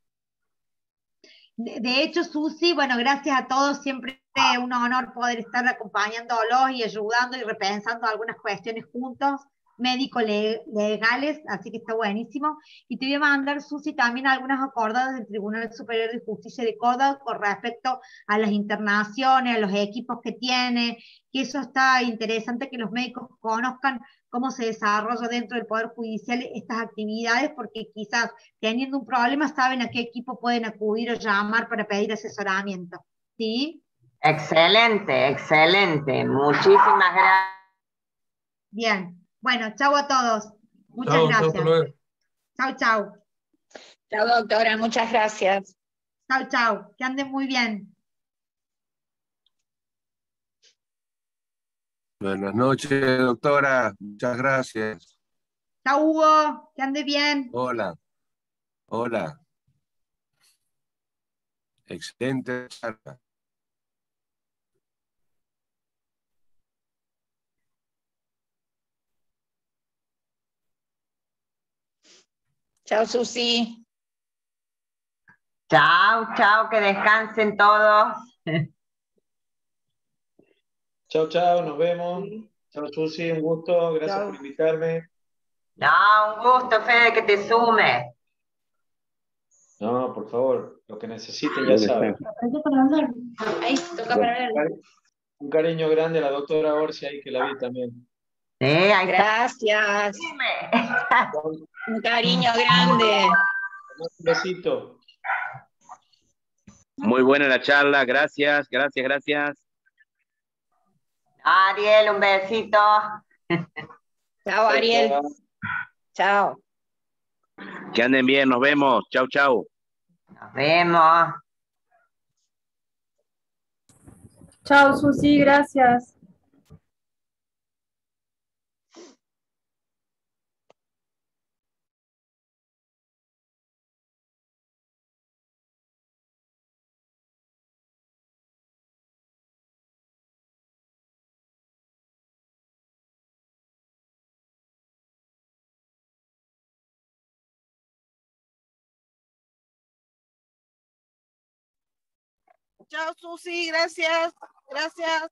De hecho, Susi, bueno, gracias a todos, siempre un honor poder estar acompañándolos y ayudando y repensando algunas cuestiones juntos, médico-legales, así que está buenísimo. Y te voy a mandar, Susi, también algunas acordadas del Tribunal Superior de Justicia de Córdoba con respecto a las internaciones, a los equipos que tiene, que eso está interesante que los médicos conozcan cómo se desarrolla dentro del Poder Judicial estas actividades, porque quizás teniendo un problema saben a qué equipo pueden acudir o llamar para pedir asesoramiento. ¿Sí?
Excelente, excelente. Muchísimas gracias.
Bien. Bueno, chau a todos. Muchas gracias. Chau, chau.
Chau, doctora. Muchas gracias.
Chau, chau. Que anden muy bien.
Buenas noches, doctora. Muchas gracias.
Chau, Hugo. Que ande bien.
Hola. Hola. Excelente charla.
Chao, Susi.
Chao, chao, que descansen todos.
Chao, chao, nos vemos. Chao, Susi, un gusto, gracias por invitarme.
No, un gusto, Fede, que te sume.
No, por favor, lo que necesiten ya saben.
Ahí, toca para hablar.
Un cariño grande a la doctora Orsi ahí, que la vi también.
Ahí
gracias. Un cariño grande.
Un besito.
Muy buena la charla, gracias, gracias, gracias.
Ariel, un besito.
Chao, Ariel. Chao.
Que anden bien, nos vemos. Chau, chau.
Nos vemos.
Chao, Susi, gracias.
Chao, Susi, gracias. Gracias.